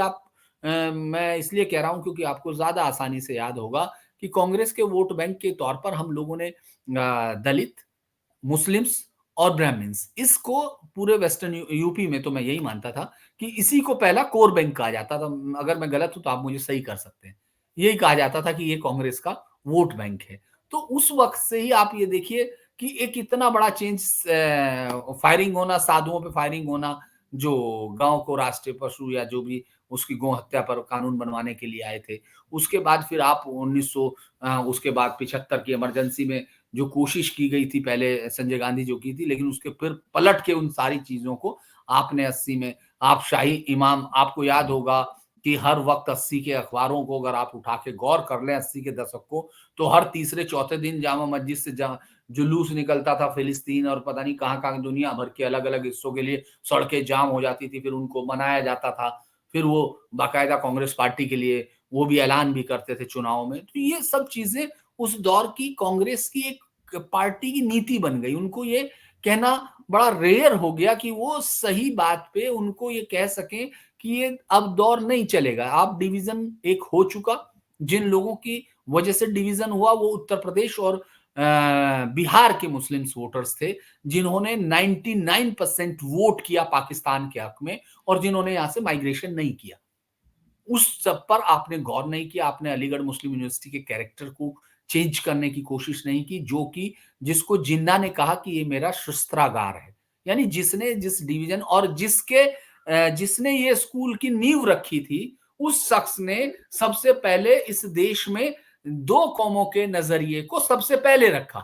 मैं इसलिए कह रहा हूँ क्योंकि आपको ज़्यादा आसानी से याद होगा कि कांग्रेस के वोट बैंक के तौर पर हम लोगों ने दलित, मुस्लिम्स और ब्राह्मण्स, इसको पूरे वेस्टर्न यूपी में तो मैं यही मानता था कि इसी को पहला कोर बैंक कहा जाता था। अगर मैं गलत हूँ तो आप मुझे सही कर सकते हैं। यही कहा जाता था कि ये कांग्रेस का वोट बैंक है। तो उस वक़्त से ही आप ये देखिए कि एक इतना बड़ा चेंज, फायरिंग होना, साधुओं पे फायरिंग होना, जो गाँव को राष्ट्रीय पशु या जो भी उसकी गौ हत्या पर कानून बनवाने के लिए आए थे। उसके बाद फिर आप 1900 उसके बाद 75 की इमरजेंसी में जो कोशिश की गई थी पहले संजय गांधी जो की थी, लेकिन उसके फिर पलट के उन सारी चीज़ों को आपने 80 में आप शाही इमाम, आपको याद होगा कि हर वक़्त 80 के अखबारों को अगर आप उठा के गौर कर लें 80 के दशक को, तो हर तीसरे चौथे दिन जामा मस्जिद से जुलूस निकलता था फिलिस्तीन और पता नहीं कहाँ-कहाँ दुनिया भर के अलग-अलग हिस्सों के लिए सड़कें जाम हो जाती थी, फिर उनको मनाया जाता था। फिर वो बाकायदा कांग्रेस पार्टी के लिए वो भी ऐलान भी करते थे चुनाव में। तो ये सब चीज़ें उस दौर की कांग्रेस की एक पार्टी की नीति बन गई। उनको ये कहना बड़ा रेयर हो गया कि वो सही बात पे उनको ये कह सकें कि ये अब दौर नहीं चलेगा। अब डिवीज़न एक हो चुका। जिन लोगों की वजह से डिवीज़न हुआ वो उत्तर प्रदेश और बिहार के मुस्लिम्स वोटर्स थे, जिन्होंने 99% वोट किया पाकिस्तान के हक में और जिन्होंने यहां से माइग्रेशन नहीं किया। उस सब पर आपने गौर नहीं किया, आपने अलीगढ़ मुस्लिम यूनिवर्सिटी के कैरेक्टर को चेंज करने की कोशिश नहीं की, जो कि जिसको जिन्ना ने कहा कि ये मेरा शस्त्रागार है। यानी जिसने जिस डिवीजन और जिसने ये स्कूल की नींव रखी थी, उस शख्स ने सबसे पहले इस देश में 2 कौमों के नज़रिए को सबसे पहले रखा।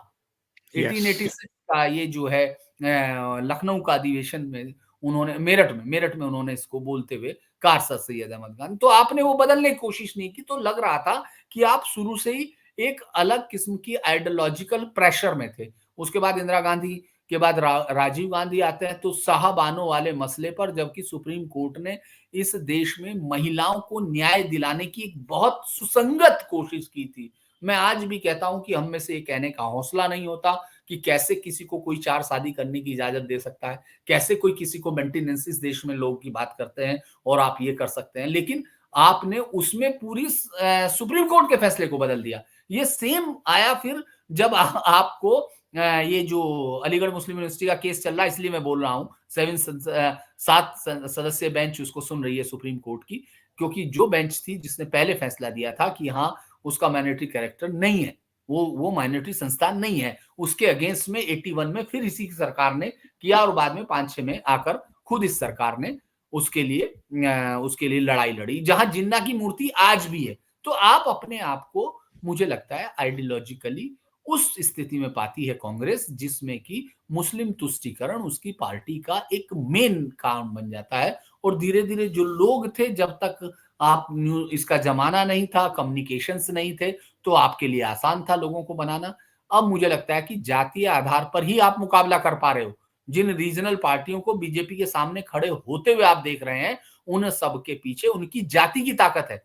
यस। 1886 का ये जो है लखनऊ का अधिवेशन में उन्होंने मेरठ में उन्होंने इसको बोलते हुए कहा सर सैयद अहमद खान। तो आपने वो बदलने की कोशिश नहीं की, तो लग रहा था कि आप शुरू से ही एक अलग किस्म की आइडियोलॉजिकल प्रेशर में थे। उसके बाद इंदिरा गांधी के बाद राजीव गांधी आते हैं तो साहबानों वाले मसले पर, जबकि सुप्रीम कोर्ट ने इस देश में महिलाओं को न्याय दिलाने की एक बहुत सुसंगत कोशिश की थी। मैं आज भी कहता हूं कि हम में से ये कहने का हौसला नहीं होता कि कैसे किसी को कोई 4 शादी करने की इजाज़त दे सकता है, कैसे कोई किसी को मेंटेनेंस इस देश में लोगों की बात करते हैं और आप ये कर सकते हैं। लेकिन आपने उसमें पूरी सुप्रीम कोर्ट के फैसले को बदल दिया। ये सेम आया फिर जब आपको ये जो अलीगढ़ मुस्लिम यूनिवर्सिटी का केस चल रहा है, इसलिए मैं बोल रहा हूँ 7 सदस्यीय बेंच उसको सुन रही है सुप्रीम कोर्ट की, क्योंकि जो बेंच थी जिसने पहले फैसला दिया था कि हाँ, उसका माइनॉरिटी कैरेक्टर नहीं है, वो माइनॉरिटी संस्थान नहीं है, उसके अगेंस्ट में 81 में फिर इसी की सरकार ने किया और बाद में 5-6 में आकर खुद इस सरकार ने उसके लिए लड़ाई लड़ी, जहां जिन्ना की मूर्ति आज भी है। तो आप अपने आप को, मुझे लगता है, आइडियोलॉजिकली उस स्थिति में पाती है कांग्रेस, जिसमें कि मुस्लिम तुष्टीकरण उसकी पार्टी का एक मेन काम बन जाता है और धीरे धीरे जो लोग थे, जब तक आप इसका जमाना नहीं था, कम्युनिकेशंस नहीं थे, तो आपके लिए आसान था लोगों को बनाना। अब मुझे लगता है कि जातीय आधार पर ही आप मुकाबला कर पा रहे हो। जिन रीजनल पार्टियों को बीजेपी के सामने खड़े होते हुए आप देख रहे हैं, उन सब के पीछे उनकी जाति की ताकत है।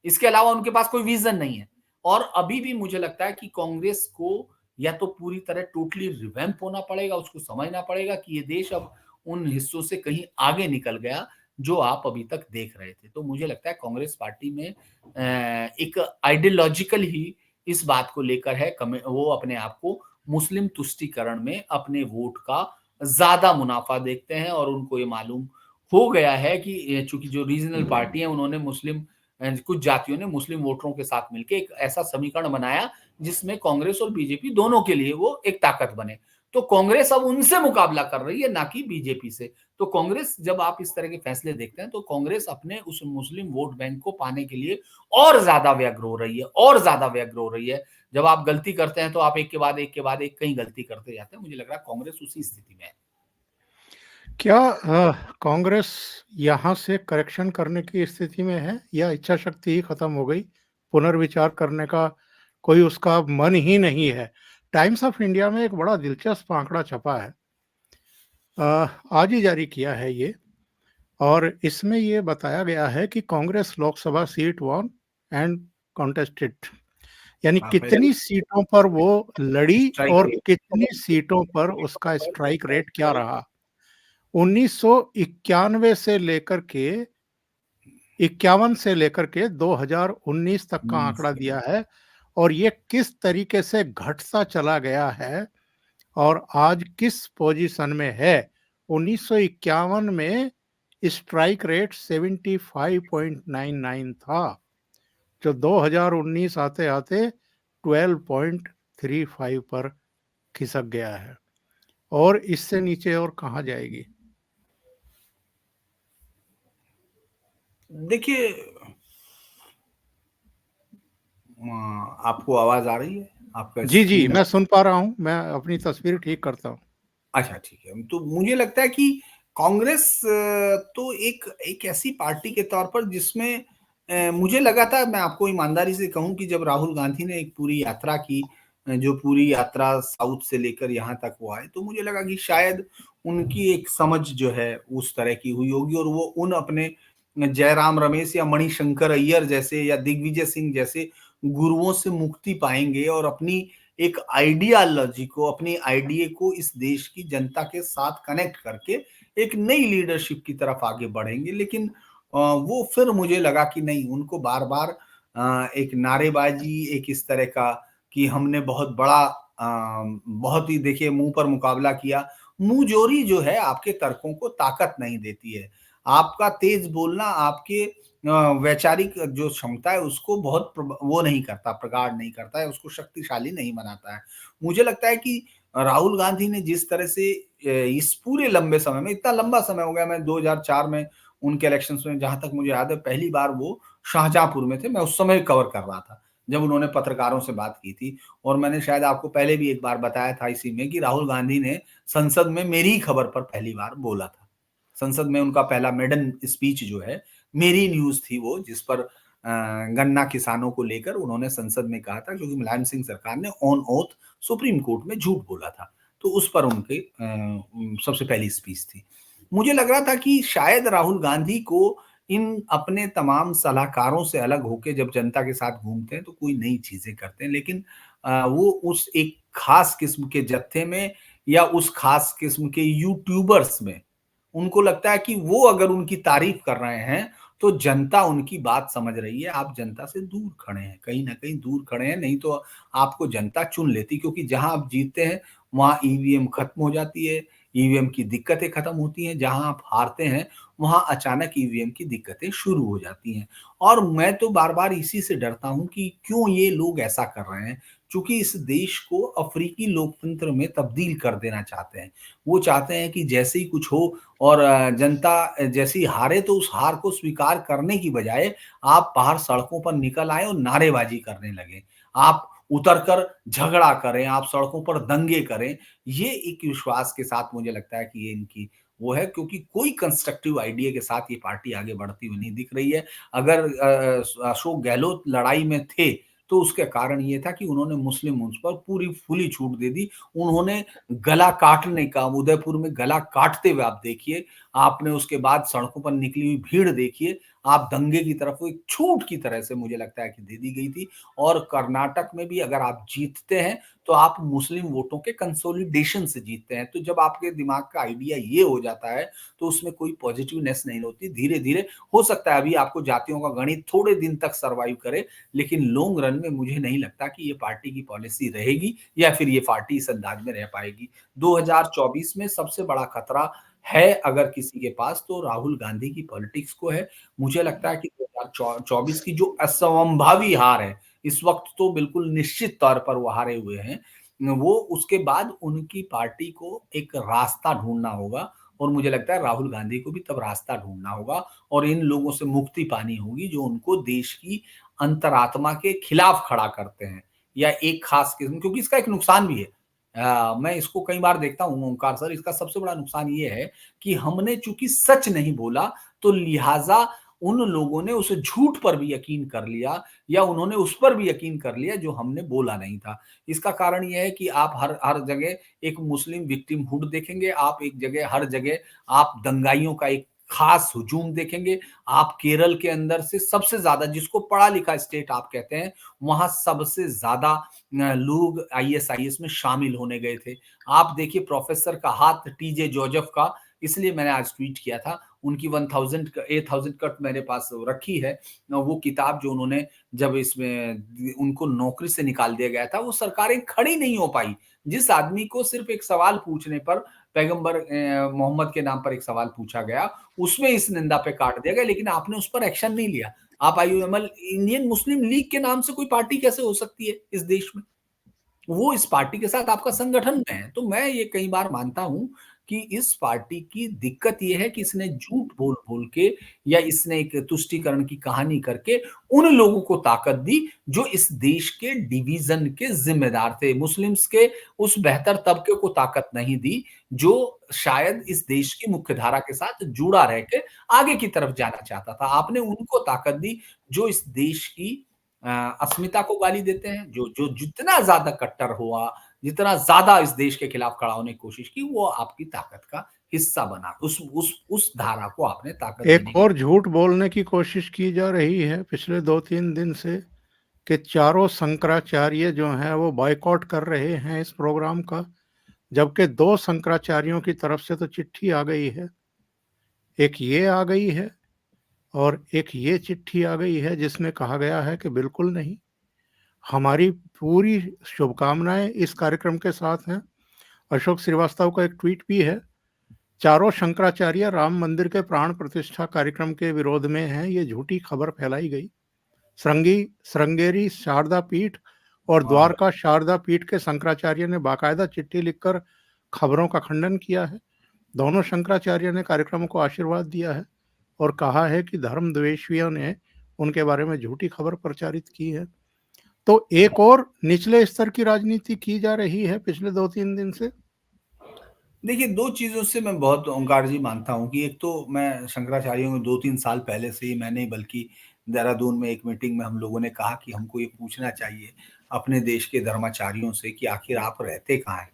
इसके अलावा उनके पास कोई विजन नहीं है। और अभी भी मुझे लगता है कि कांग्रेस को या तो पूरी तरह टोटली रिवैम्प होना पड़ेगा, उसको समझना पड़ेगा कि ये देश अब उन हिस्सों से कहीं आगे निकल गया जो आप अभी तक देख रहे थे। तो मुझे लगता है कांग्रेस पार्टी में एक आइडियोलॉजिकल ही इस बात को लेकर है, वो अपने आप को मुस्लिम तुष्टीकरण में अपने वोट का ज्यादा मुनाफा देखते हैं और उनको ये मालूम हो गया है कि चूंकि जो रीजनल पार्टी है उन्होंने कुछ जातियों ने मुस्लिम वोटरों के साथ मिलकर एक ऐसा समीकरण बनाया जिसमें कांग्रेस और बीजेपी दोनों के लिए वो एक ताकत बने। तो कांग्रेस अब उनसे मुकाबला कर रही है, ना कि बीजेपी से। तो कांग्रेस, जब आप इस तरह के फैसले देखते हैं, तो कांग्रेस अपने उस मुस्लिम वोट बैंक को पाने के लिए और ज्यादा व्यग्र हो रही है, और ज्यादा व्यग्र हो रही है। जब आप गलती करते हैं तो आप एक के बाद एक के बाद एक कहीं गलती करते जाते हैं। मुझे लग रहा है कांग्रेस उसी स्थिति में है। क्या कांग्रेस यहाँ से करेक्शन करने की स्थिति में है या इच्छा शक्ति ही खत्म हो गई? पुनर्विचार करने का कोई उसका मन ही नहीं है? टाइम्स ऑफ इंडिया में एक बड़ा दिलचस्प आंकड़ा छपा है, आज ही जारी किया है ये, और इसमें ये बताया गया है कि Congress Lok Sabha seat won and contested यानी बाप रे! कितनी सीटों पर वो लड़ी स्ट्राइक और रेट। कितनी सीटों पर उसका स्ट्राइक रेट क्या रहा। 1991 से लेकर के 51 से लेकर के 2019 तक का आंकड़ा दिया है और ये किस तरीके से घटता चला गया है और आज किस पोजीशन में है। 1951 में स्ट्राइक रेट 75.99 था, जो 2019 आते-आते 12.35 पर खिसक गया है और इससे नीचे और कहाँ जाएगी। देखिए, आपको आवाज़ आ रही है? आपका जी, जी, स्क्रीन। मैं सुन पा रहा हूँ, मैं अपनी तस्वीर ठीक करता हूँ। अच्छा, ठीक है। तो मुझे लगता है कि कांग्रेस तो एक एक ऐसी पार्टी के तौर पर जिसमें मुझे लगा था, मैं आपको ईमानदारी से कहूँ कि जब राहुल गांधी ने एक पूरी यात्रा की, जो पूरी यात्रा साउथ से लेकर यहाँ तक वो आए, तो मुझे लगा कि शायद उनकी एक समझ जो है उस तरह की हुई होगी और वो उन अपने जयराम रमेश या मणिशंकर अय्यर जैसे या दिग्विजय सिंह जैसे गुरुओं से मुक्ति पाएँगे और अपनी एक आइडियोलॉजी को, अपनी आइडिया को इस देश की जनता के साथ कनेक्ट करके एक नई लीडरशिप की तरफ आगे बढ़ेंगे। लेकिन वो फिर मुझे लगा कि नहीं, उनको बार-बार एक नारेबाजी, एक इस तरह का कि हमने बहुत बड़ा बहुत ही देखिए मुँह पर मुकाबला किया। मुँहज़ोरी जो है आपके तर्कों को ताकत नहीं देती है। आपका तेज़ बोलना आपके वैचारिक जो क्षमता है उसको बहुत वो नहीं करता, प्रगाढ़ नहीं करता है, उसको शक्तिशाली नहीं बनाता है। मुझे लगता है कि राहुल गांधी ने जिस तरह से इस पूरे लंबे समय में, इतना लंबा समय हो गया, मैं 2004 में उनके इलेक्शंस में जहाँ तक मुझे याद है पहली बार वो शाहजहाँपुर में थे, मैं उस समय कवर कर रहा था, जब उन्होंने पत्रकारों से बात की थी और मैंने शायद आपको पहले भी एक बार बताया था इसी में कि राहुल गांधी ने संसद में मेरी ही खबर पर पहली बार बोला था। संसद में उनका पहला मेडन स्पीच जो है, मेरी न्यूज़ थी वो, जिस पर गन्ना किसानों को लेकर उन्होंने संसद में कहा था क्योंकि मुलायम सिंह सरकार ने ऑन ओथ सुप्रीम कोर्ट में झूठ बोला था। तो उस पर उनकी सबसे पहली स्पीच थी। मुझे लग रहा था कि शायद राहुल गांधी को इन अपने तमाम सलाहकारों से अलग होके जब जनता के साथ घूमते हैं तो कोई नई चीज़ें करते हैं। लेकिन वो उस एक खास किस्म के जत्थे में या उस खास किस्म के यूट्यूबर्स में उनको लगता है कि वो अगर उनकी तारीफ कर रहे हैं, तो जनता उनकी बात समझ रही है। आप जनता से दूर खड़े हैं, कहीं न कहीं दूर खड़े हैं, नहीं तो आपको जनता चुन लेती क्योंकि जहाँ आप जीतते हैं, वहाँ ईवीएम खत्म हो जाती है, ईवीएम की दिक्कतें खत्म होती हैं, जहाँ आप हारते हैं, वहाँ अचानक ईवीएम की दिक्कतें शुरू हो जाती हैं। और मैं तो बार-बार इसी से डरता हूँ कि क्यों ये लोग ऐसा कर रहे हैं? चूँकि इस देश को अफ्रीकी लोकतंत्र में तब्दील कर देना चाहते हैं। वो चाहते हैं कि जैसे ही कुछ हो और जनता जैसे ही हारे तो उस हार को स्वीकार करने की बजाय आप बाहर सड़कों पर निकल आएँ और नारेबाज़ी करने लगें। आप उतर कर झगड़ा करें, आप सड़कों पर दंगे करें। ये एक विश्वास के साथ मुझे लगता है कि ये इनकी वो है क्योंकि कोई कंस्ट्रक्टिव आइडिया के साथ ये पार्टी आगे बढ़ती हुई नहीं दिख रही है। अगर अशोक गहलोत लड़ाई में थे, तो उसका कारण ये था कि उन्होंने मुस्लिम उस पर पूरी खुली छूट दे दी। उन्होंने गला काटने का, उदयपुर में गला काटते हुए आप देखिए, आपने उसके बाद सड़कों पर निकली हुई भीड़ देखिए, आप दंगे की तरफ वो एक छूट की तरह से मुझे लगता है कि दे दी गई थी और कर्नाटक में भी अगर आप जीतते हैं, तो आप मुस्लिम वोटों के कंसोलिडेशन से जीतते हैं। तो जब आपके दिमाग का आइडिया ये हो जाता है, तो उसमें कोई पॉजिटिवनेस नहीं होती। धीरे-धीरे हो सकता है अभी आपको जातियों का गणित थोड़े दिन तक सर्वाइव करे, लेकिन लॉन्ग रन में मुझे नहीं लगता कि ये पार्टी की पॉलिसी रहेगी या फिर ये पार्टी इस अंदाज में रह पाएगी। 2024 में सबसे बड़ा खतरा है अगर किसी के पास तो राहुल गांधी की पॉलिटिक्स को है। मुझे लगता है कि 2024 की जो असंभावी हार है, इस वक़्त तो बिल्कुल निश्चित तौर पर वो हारे हुए हैं। वो उसके बाद उनकी पार्टी को एक रास्ता ढूँढना होगा और मुझे लगता है राहुल गांधी को भी तब रास्ता ढूँढना होगा और इन लोगों से मुक्ति पानी होगी जो उनको देश की अंतरात्मा के खिलाफ खड़ा करते हैं या एक खास किस्म, क्योंकि इसका एक नुकसान भी है। मैं इसको कई बार देखता हूँ ओंकार सर, इसका सबसे बड़ा नुकसान ये है कि हमने चूँकि सच नहीं बोला, तो लिहाज़ा उन लोगों ने उस झूठ पर भी यकीन कर लिया या उन्होंने उस पर भी यकीन कर लिया जो हमने बोला नहीं था। इसका कारण ये है कि आप हर हर जगह एक मुस्लिम विक्टिमहुड देखेंगे, आप एक जगह हर जगह आप दंगाइयों का एक खास हुजूम देखेंगे। आप केरल के अंदर से सबसे ज़्यादा, जिसको पढ़ा-लिखा स्टेट आप कहते हैं, वहाँ सबसे ज़्यादा लोग आईएसआईएस में शामिल होने गए थे। आप देखिए प्रोफ़ेसर का हाथ टीजे जोसेफ का, इसलिए मैंने आज ट्वीट किया था, उनकी 1000 कट मेरे पास रखी है। वो किताब जो उन्होंने, जब इसमें उनको नौकरी से निकाल दिया गया था, वो सरकारें खड़ी नहीं हो पाई। जिस आदमी को सिर्फ़ एक सवाल पूछने पर, पैगंबर मोहम्मद के नाम पर एक सवाल पूछा गया, उसमें इस निंदा पे काट दिया गया, लेकिन आपने उस पर एक्शन नहीं लिया। आप आईयूएमएल, इंडियन मुस्लिम लीग के नाम से कोई पार्टी कैसे हो सकती है इस देश में? वो इस पार्टी के साथ आपका संगठन में है। तो मैं ये कई बार मानता हूँ कि इस पार्टी की दिक्कत ये है कि इसने झूठ बोल-बोल के, या इसने एक तुष्टीकरण की कहानी करके उन लोगों को ताकत दी जो इस देश के डिवीज़न के ज़िम्मेदार थे। मुस्लिम्स के उस बेहतर तबके को ताकत नहीं दी, जो शायद इस देश की मुख्यधारा के साथ जुड़ा रह के आगे की तरफ जाना चाहता था। आपने उनको ताकत दी जो इस देश की अ, अस्मिता को गाली देते हैं, जो जो जितना ज़्यादा कट्टर हुआ, जितना ज़्यादा इस देश के खिलाफ खड़ा होने की कोशिश की, वो आपकी ताकत का हिस्सा बना। उस धारा को आपने ताकत देने एक की। और झूठ बोलने की कोशिश की जा रही है पिछले 2-3 दिन से कि चारों शंकराचार्य जो हैं वो बॉयकॉट कर रहे हैं इस प्रोग्राम का, जबकि 2 शंकराचार्यों की तरफ से तो चिट्ठी आ गई है। एक ये आ गई है और एक ये चिट्ठी आ गई है जिसमें कहा गया है कि बिल्कुल नहीं, हमारी पूरी शुभकामनाएँ इस कार्यक्रम के साथ हैं। अशोक श्रीवास्तव का एक ट्वीट भी है, चारों शंकराचार्य राम मंदिर के प्राण प्रतिष्ठा कार्यक्रम के विरोध में हैं, ये झूठी खबर फैलाई गई। श्रृंगेरी शारदा पीठ और हाँ। द्वारका शारदा पीठ के शंकराचार्य ने बाकायदा चिट्ठी लिखकर खबरों का खंडन किया है। दोनों शंकराचार्य ने कार्यक्रम को आशीर्वाद दिया है और कहा है कि धर्मद्वेषियों ने उनके बारे में झूठी खबर प्रचारित की है। तो एक और निचले स्तर की राजनीति की जा रही है पिछले 2-3 दिन से। देखिए, 2 चीज़ों से मैं बहुत ओंकार जी मानता हूँ कि एक तो मैं शंकराचार्यों को 2-3 साल पहले से ही, मैंने बल्कि देहरादून में एक मीटिंग में हम लोगों ने कहा कि हमको ये पूछना चाहिए अपने देश के धर्माचार्यों से कि आखिर आप रहते कहाँ हैं?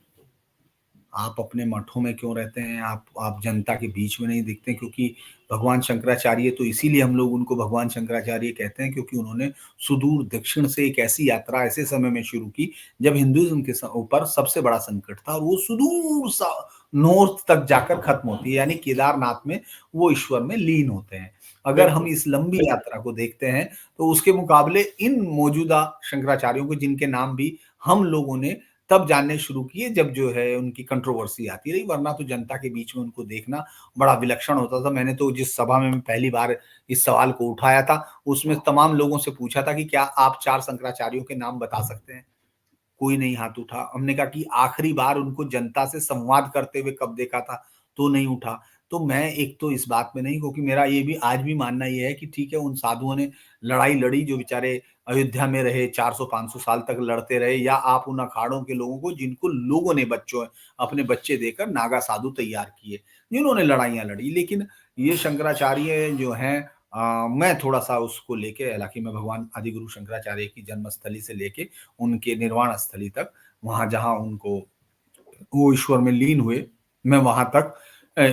आप अपने मठों में क्यों रहते हैं? आप जनता के बीच में नहीं दिखते, क्योंकि भगवान शंकराचार्य, तो इसीलिए हम लोग उनको भगवान शंकराचार्य कहते हैं, क्योंकि उन्होंने सुदूर दक्षिण से एक ऐसी यात्रा ऐसे समय में शुरू की जब हिंदुइज़्म के ऊपर सबसे बड़ा संकट था, और वो सुदूर सा नॉर्थ तक जाकर खत्म होती है, यानी केदारनाथ में वो ईश्वर में लीन होते हैं। अगर हम बिल्कुल। इस लंबी यात्रा को देखते हैं, तो उसके मुकाबले इन मौजूदा शंकराचार्यों को, जिनके नाम भी हम लोगों ने तब जानने शुरू किए जब जो है उनकी कंट्रोवर्सी आती रही, वरना तो जनता के बीच में उनको देखना बड़ा विलक्षण होता था। मैंने तो जिस सभा में मैं पहली बार इस सवाल को उठाया था, उसमें तमाम लोगों से पूछा था कि क्या आप 4 शंकराचार्यों के नाम बता सकते हैं? कोई नहीं हाथ उठा। हमने कहा कि आखिरी बार उनको जनता से संवाद करते हुए कब देखा था, तो नहीं उठा। तो मैं एक तो इस बात में नहीं, क्योंकि मेरा ये भी आज भी मानना ये है कि ठीक है, उन साधुओं ने लड़ाई लड़ी, जो बेचारे अयोध्या में रहे 400-500 साल तक लड़ते रहे, या आप उन अखाड़ों के लोगों को जिनको लोगों ने बच्चों अपने बच्चे देकर नागा साधु तैयार किए, जिन्होंने लड़ाइयाँ लड़ी। लेकिन ये शंकराचार्य जो हैं, मैं थोड़ा-सा उसको लेके, हालाँकि मैं भगवान आदिगुरु शंकराचार्य की जन्मस्थली से लेके उनके निर्वाण स्थली तक, वहाँ जहाँ उनको वो ईश्वर में लीन हुए, मैं वहाँ तक अ,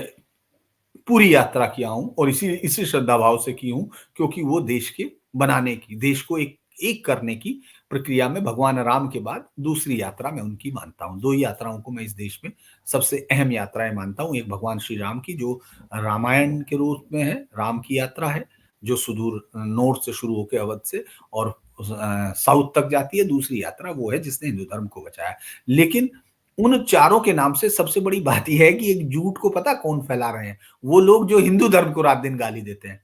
पूरी यात्रा किया हूँ, और इसी श्रद्धा भाव से की हूँ, क्योंकि वो देश के बनाने की, देश को एक करने की प्रक्रिया में भगवान राम के बाद दूसरी यात्रा मैं उनकी मानता हूँ। 2 ही यात्राओं को मैं इस देश में सबसे अहम यात्राएँ मानता हूँ। एक भगवान श्री राम की, जो रामायण के रूप में है, राम की यात्रा है, जो सुदूर नॉर्थ से शुरू होके अवध से और साउथ तक जाती है। दूसरी यात्रा वो है जिसने हिंदू धर्म को बचाया। लेकिन उन चारों के नाम से सबसे बड़ी बात ये है कि एक झूठ को पता कौन फैला रहे हैं? वो लोग जो हिंदू धर्म को रात-दिन गाली देते हैं,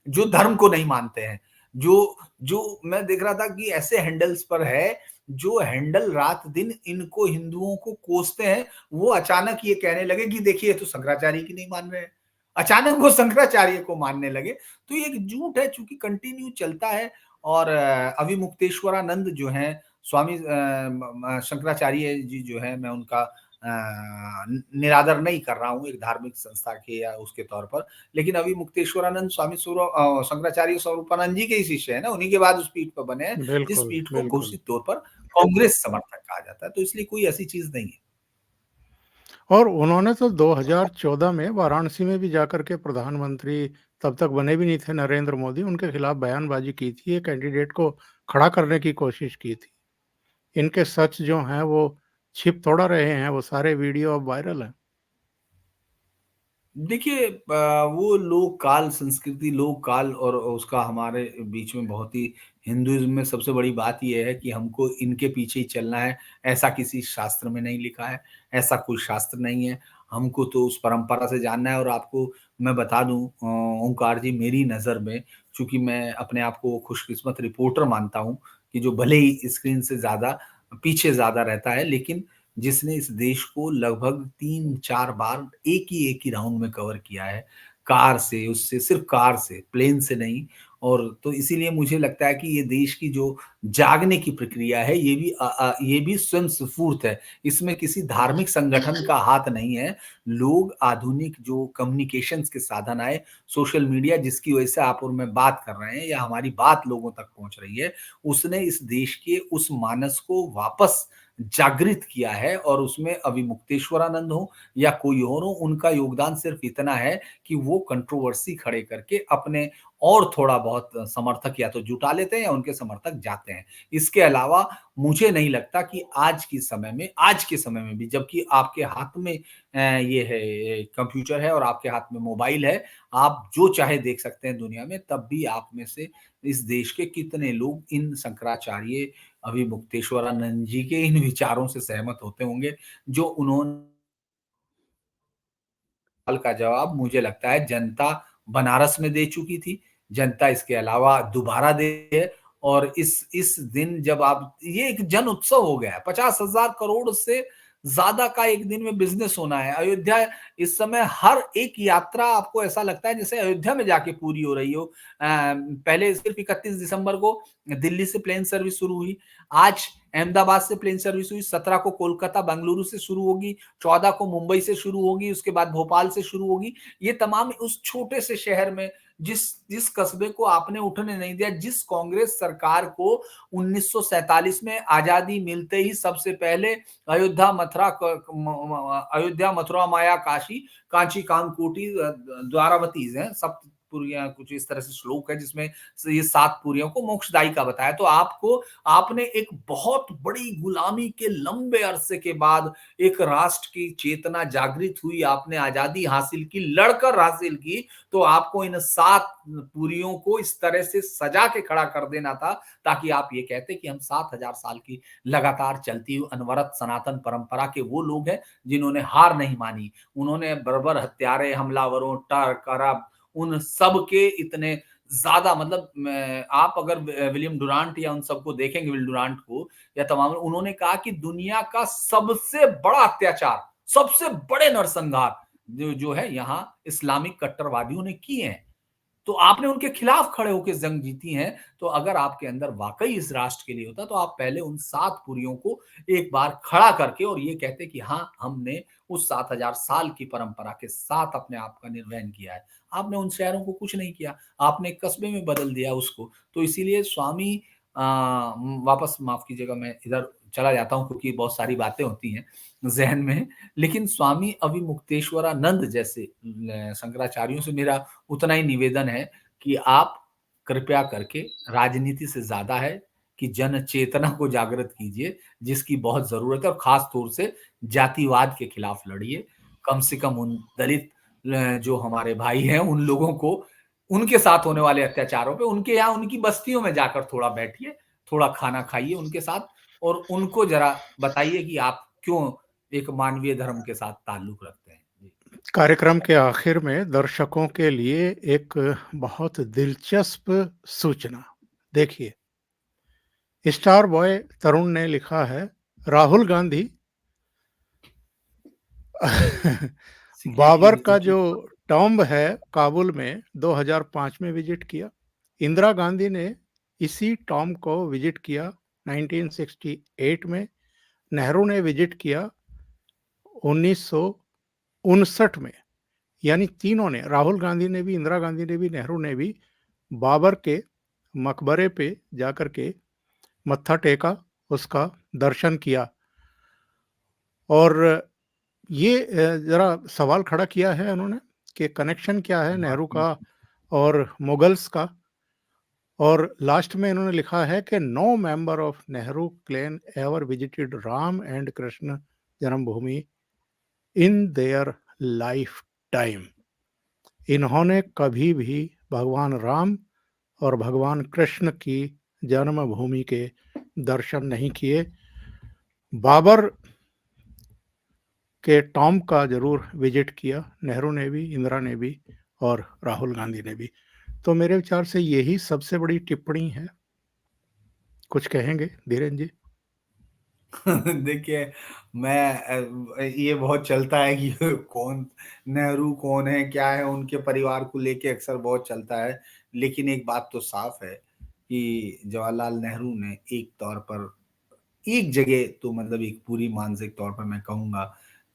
जो धर्म को नहीं मानते हैं, जो जो मैं देख रहा था कि ऐसे हैंडल्स पर है, जो हैंडल रात-दिन इनको हिंदुओं को कोसते हैं, वो अचानक ये कहने लगे कि देखिए, ये तो शंकराचार्य की नहीं मान रहे हैं। अचानक वो शंकराचार्य को मानने लगे। तो ये एक झूठ है, चूँकि कंटिन्यू चलता है, और अविमुक्तेश्वरानंद जो हैं, स्वामी शंकराचार्य जी जो हैं, मैं उनका निरादर नहीं कर रहा हूँ एक धार्मिक संस्था के या उसके तौर पर, लेकिन अभी मुक्तेश्वरानंद स्वामी शंकराचार्य स्वरूपानंद जी के ही शिष्य है ना, उन्हीं के बाद उस पीठ पर बने हैं, जिस बिल्कुल, पीठ को बिल्कुल। घोषित तौर पर कांग्रेस समर्थक कहा जाता है, तो इसलिए कोई ऐसी चीज नहीं है। और उन्होंने तो 2014 में वाराणसी में भी जाकर के प्रधानमंत्री तब तक बने भी नहीं थे नरेंद्र मोदी, उनके खिलाफ बयानबाजी की थी, एक कैंडिडेट को खड़ा करने की कोशिश की थी। इनके सच जो हैं वो छिप थोड़ा रहे हैं, वो सारे वीडियो अब वायरल हैं। देखिए वो लोक काल संस्कृति, लोक काल और उसका हमारे बीच में बहुत ही हिंदुइज़्म में सबसे बड़ी बात ये है कि हमको इनके पीछे ही चलना है, ऐसा किसी शास्त्र में नहीं लिखा है, ऐसा कोई शास्त्र नहीं है। हमको तो उस परंपरा से जानना है और आपको मैं बता दूँ ओंकार जी मेरी नज़र में चूँकि मैं अपने आप को खुशकिस्मत रिपोर्टर मानता हूँ कि जो भले ही स्क्रीन से ज़्यादा पीछे ज़्यादा रहता है, लेकिन जिसने इस देश को लगभग 3-4 बार एक ही राउंड में कवर किया है। कार से, उससे सिर्फ़ कार से, प्लेन से नहीं और तो इसीलिए मुझे लगता है कि ये देश की जो जागने की प्रक्रिया है, ये भी स्वयं स्फूर्त है। इसमें किसी धार्मिक संगठन का हाथ नहीं है। लोग आधुनिक जो कम्युनिकेशंस के साधन आए, सोशल मीडिया जिसकी वजह से आप और मैं बात कर रहे हैं या हमारी बात लोगों तक पहुँच रही है, उसने इस देश के उस मानस को वापस जागृत किया है और उसमें अभिमुक्तेश्वरानंद हो या कोई और हो, उनका योगदान सिर्फ इतना है कि वो कंट्रोवर्सी खड़े करके अपने और थोड़ा बहुत समर्थक या तो जुटा लेते हैं या उनके समर्थक जाते हैं। इसके अलावा मुझे नहीं लगता कि आज के समय में भी जबकि आपके हाथ में ये है कंप्यूटर है और आपके हाथ में मोबाइल है, आप जो चाहे देख सकते हैं दुनिया में, तब भी आप में से इस देश के कितने लोग इन शंकराचार्य अभिमुक्तेश्वरानंद जी के इन विचारों से सहमत होते होंगे, जो उन्होंने सवाल का जवाब मुझे लगता है जनता बनारस में दे चुकी थी। जनता इसके अलावा दोबारा दे है और इस दिन जब आप ये एक जन उत्सव हो गया है। 50,000 करोड़ से ज़्यादा का एक दिन में बिज़नेस होना है। अयोध्या इस समय हर एक यात्रा आपको ऐसा लगता है जैसे अयोध्या में जाके पूरी हो रही हो। पहले सिर्फ 31 दिसंबर को दिल्ली से प्लेन सर्विस शुरू हुई। आज अहमदाबाद से प्लेन सर्विस हुई, 17 को कोलकाता, बेंगलुरु से शुरू होगी, 14 को मुंबई से शुरू होगी, उसके बाद भोपाल से शुरू होगी। ये तमाम उस छोटे से शहर में जिस जिस कस्बे को आपने उठने नहीं दिया, जिस कांग्रेस सरकार को 1947 में आजादी मिलते ही सबसे पहले अयोध्या, मथुरा, माया, काशी, कांची, कामकोटि, द्वारावती हैं, सप्तपुरियां कुछ इस तरह से श्लोक है जिसमें ये 7 पुरियों को मोक्षदायी का बताया। तो आपने एक बहुत बड़ी गुलामी के लंबे अरसे के बाद एक राष्ट्र की चेतना जागृत हुई, आपने आजादी हासिल की, लड़कर हासिल की, तो आपको इन 7 पुरियों को इस तरह से सजा के खड़ा कर देना था, ताकि आप ये कहते कि हम 7,000 साल की लगातार चलती हुई अनवरत सनातन परंपरा के वो लोग हैं, जिन्होंने हार नहीं मानी। उन्होंने बर्बर हत्यारे, हमलावरों, टर्क, अरब उन सब के इतने ज़्यादा मतलब आप अगर विलियम डुरांट या उन सबको देखेंगे विल डुरांट को या तमाम उन्होंने कहा कि दुनिया का सबसे बड़ा अत्याचार, सबसे बड़े नरसंहार जो है यहाँ इस्लामिक कट्टरवादियों ने किए हैं। तो आपने उनके खिलाफ खड़े होकर जंग जीती है, तो अगर आपके अंदर वाक़ई इस राष्ट्र के लिए होता, तो आप पहले उन 7 पुरियों को एक बार खड़ा करके और ये कहते कि हाँ, हमने उस 7,000 साल की परंपरा के साथ अपने आप का निर्वहन किया है। आपने उन शहरों को कुछ नहीं किया, आपने एक कस्बे में बदल दिया उसको। तो इसीलिए स्वामी वापस माफ़ कीजिएगा मैं इधर चला जाता हूँ क्योंकि बहुत सारी बातें होती हैं ज़हन में। लेकिन स्वामी अभिमुक्तेश्वरानंद जैसे शंकराचार्यों से मेरा उतना ही निवेदन है कि आप कृपया करके राजनीति से ज़्यादा है कि जन चेतना को जागृत कीजिए, जिसकी बहुत ज़रूरत है और ख़ास तौर से जातिवाद के खिलाफ लड़िए। कम से कम उन दलित जो हमारे भाई हैं, उन लोगों को उनके साथ होने वाले अत्याचारों पे उनके यहाँ उनकी बस्तियों में जाकर थोड़ा बैठिए, थोड़ा खाना खाइए उनके साथ और उनको ज़रा बताइए कि आप क्यों एक मानवीय धर्म के साथ ताल्लुक रखते हैं। जी। कार्यक्रम के आखिर में दर्शकों के लिए एक बहुत दिलचस्प सूचना। देखिए, स्टार बॉय तरुण ने लिखा है, राहुल गांधी बाबर सिक्योरिटी का जो सिक्योरिटी टॉम्ब है काबुल में 2005 में विजिट किया। इंदिरा गांधी ने इसी टॉम्ब को विजिट किया 1968 में। नेहरू ने विजिट किया 1959 में। यानी तीनों ने, राहुल गांधी ने भी, इंदिरा गांधी ने भी, नेहरू ने भी बाबर के मकबरे पे जाकर के मत्था टेका, उसका दर्शन किया। और ये ज़रा सवाल खड़ा किया है उन्होंने कि कनेक्शन क्या है नेहरू वाक़ई का और मुगल्स का। और लास्ट में इन्होंने लिखा है कि no member of Nehru clan ever visited Ram and Krishna Janmabhoomi in their life time. इन्होंने कभी भी भगवान राम और भगवान कृष्ण की जन्मभूमि के दर्शन नहीं किए। बाबर के टॉम का ज़रूर विजिट किया, नेहरू ने भी, इंदिरा ने भी और राहुल गांधी ने भी। तो मेरे विचार से यही सबसे बड़ी टिप्पणी है। कुछ कहेंगे धीरेन जी? देखिए, ये बहुत चलता है कि कौन नेहरू कौन है, क्या है, उनके परिवार को लेके अक्सर बहुत चलता है। लेकिन एक बात तो साफ है कि जवाहरलाल नेहरू ने एक तौर पर एक जगह तो मतलब एक पूरी मानसिक तौर पर मैं कहूँगा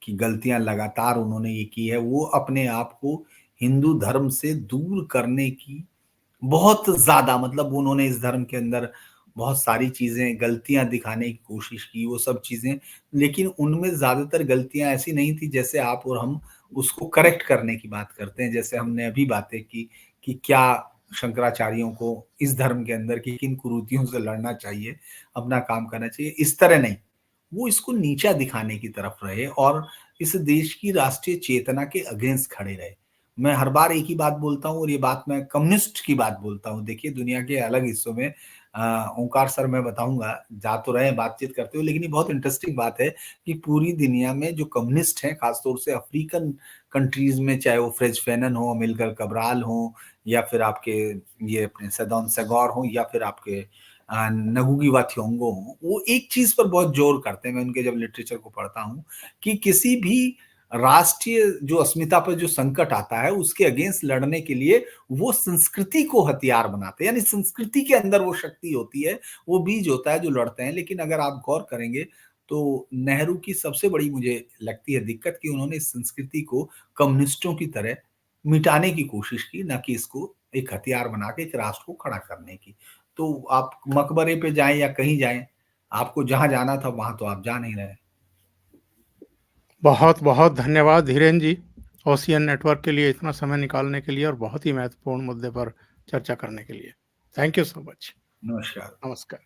कि गलतियाँ लगातार उन्होंने ये की है, वो अपने आप को हिंदू धर्म से दूर करने की बहुत ज़्यादा मतलब उन्होंने इस धर्म के अंदर बहुत सारी चीज़ें, गलतियाँ दिखाने की कोशिश की, वो सब चीज़ें, लेकिन उनमें ज़्यादातर गलतियाँ ऐसी नहीं थी जैसे आप और हम उसको करेक्ट करने की बात करते हैं। जैसे हमने अभी बातें की कि क्या शंकराचार्यों को इस धर्म के अंदर की किन कुरीतियों से लड़ना चाहिए, अपना काम करना चाहिए, इस तरह नहीं। वो इसको नीचा दिखाने की तरफ रहे और इस देश की राष्ट्रीय चेतना के अगेंस्ट खड़े रहे। मैं हर बार एक ही बात बोलता हूँ और ये बात मैं कम्युनिस्ट की बात बोलता हूँ। देखिए दुनिया के अलग हिस्सों में ओंकार सर मैं बताऊँगा, जा तो रहे हैं बातचीत करते हुए लेकिन ये बहुत इंटरेस्टिंग बात है कि पूरी दुनिया में जो कम्युनिस्ट हैं, खासतौर से अफ्रीकन कंट्रीज़ में चाहे वो फ्रेंच फैनन हो, अमिल्कार cabral हो या फिर आपके ये अपने सेदौन सेगौर हों या फिर आपके नगुगी वा थिओंगो हों, वो एक चीज़ पर बहुत ज़ोर करते हैं, मैं उनके जब लिटरेचर को पढ़ता हूँ, कि किसी भी राष्ट्रीय जो अस्मिता पर जो संकट आता है, उसके अगेंस्ट लड़ने के लिए वो संस्कृति को हथियार बनाते हैं। यानी संस्कृति के अंदर वो शक्ति होती है, वो बीज होता है जो लड़ते हैं। लेकिन अगर आप गौर करेंगे, तो नेहरू की सबसे बड़ी मुझे लगती है दिक्कत कि उन्होंने इस संस्कृति को कम्युनिस्टों की तरह मिटाने की कोशिश की, ना कि इसको एक हथियार बना के एक राष्ट्र को खड़ा करने की। तो आप मकबरे पे जाएँ या कहीं जाएँ, आपको जहाँ जाना था वहाँ तो आप जा नहीं रहे। बहुत-बहुत धन्यवाद धीरेन जी, ओशियन नेटवर्क के लिए इतना समय निकालने के लिए और बहुत ही महत्वपूर्ण मुद्दे पर चर्चा करने के लिए। Thank you so much. नमस्कार। नमस्कार।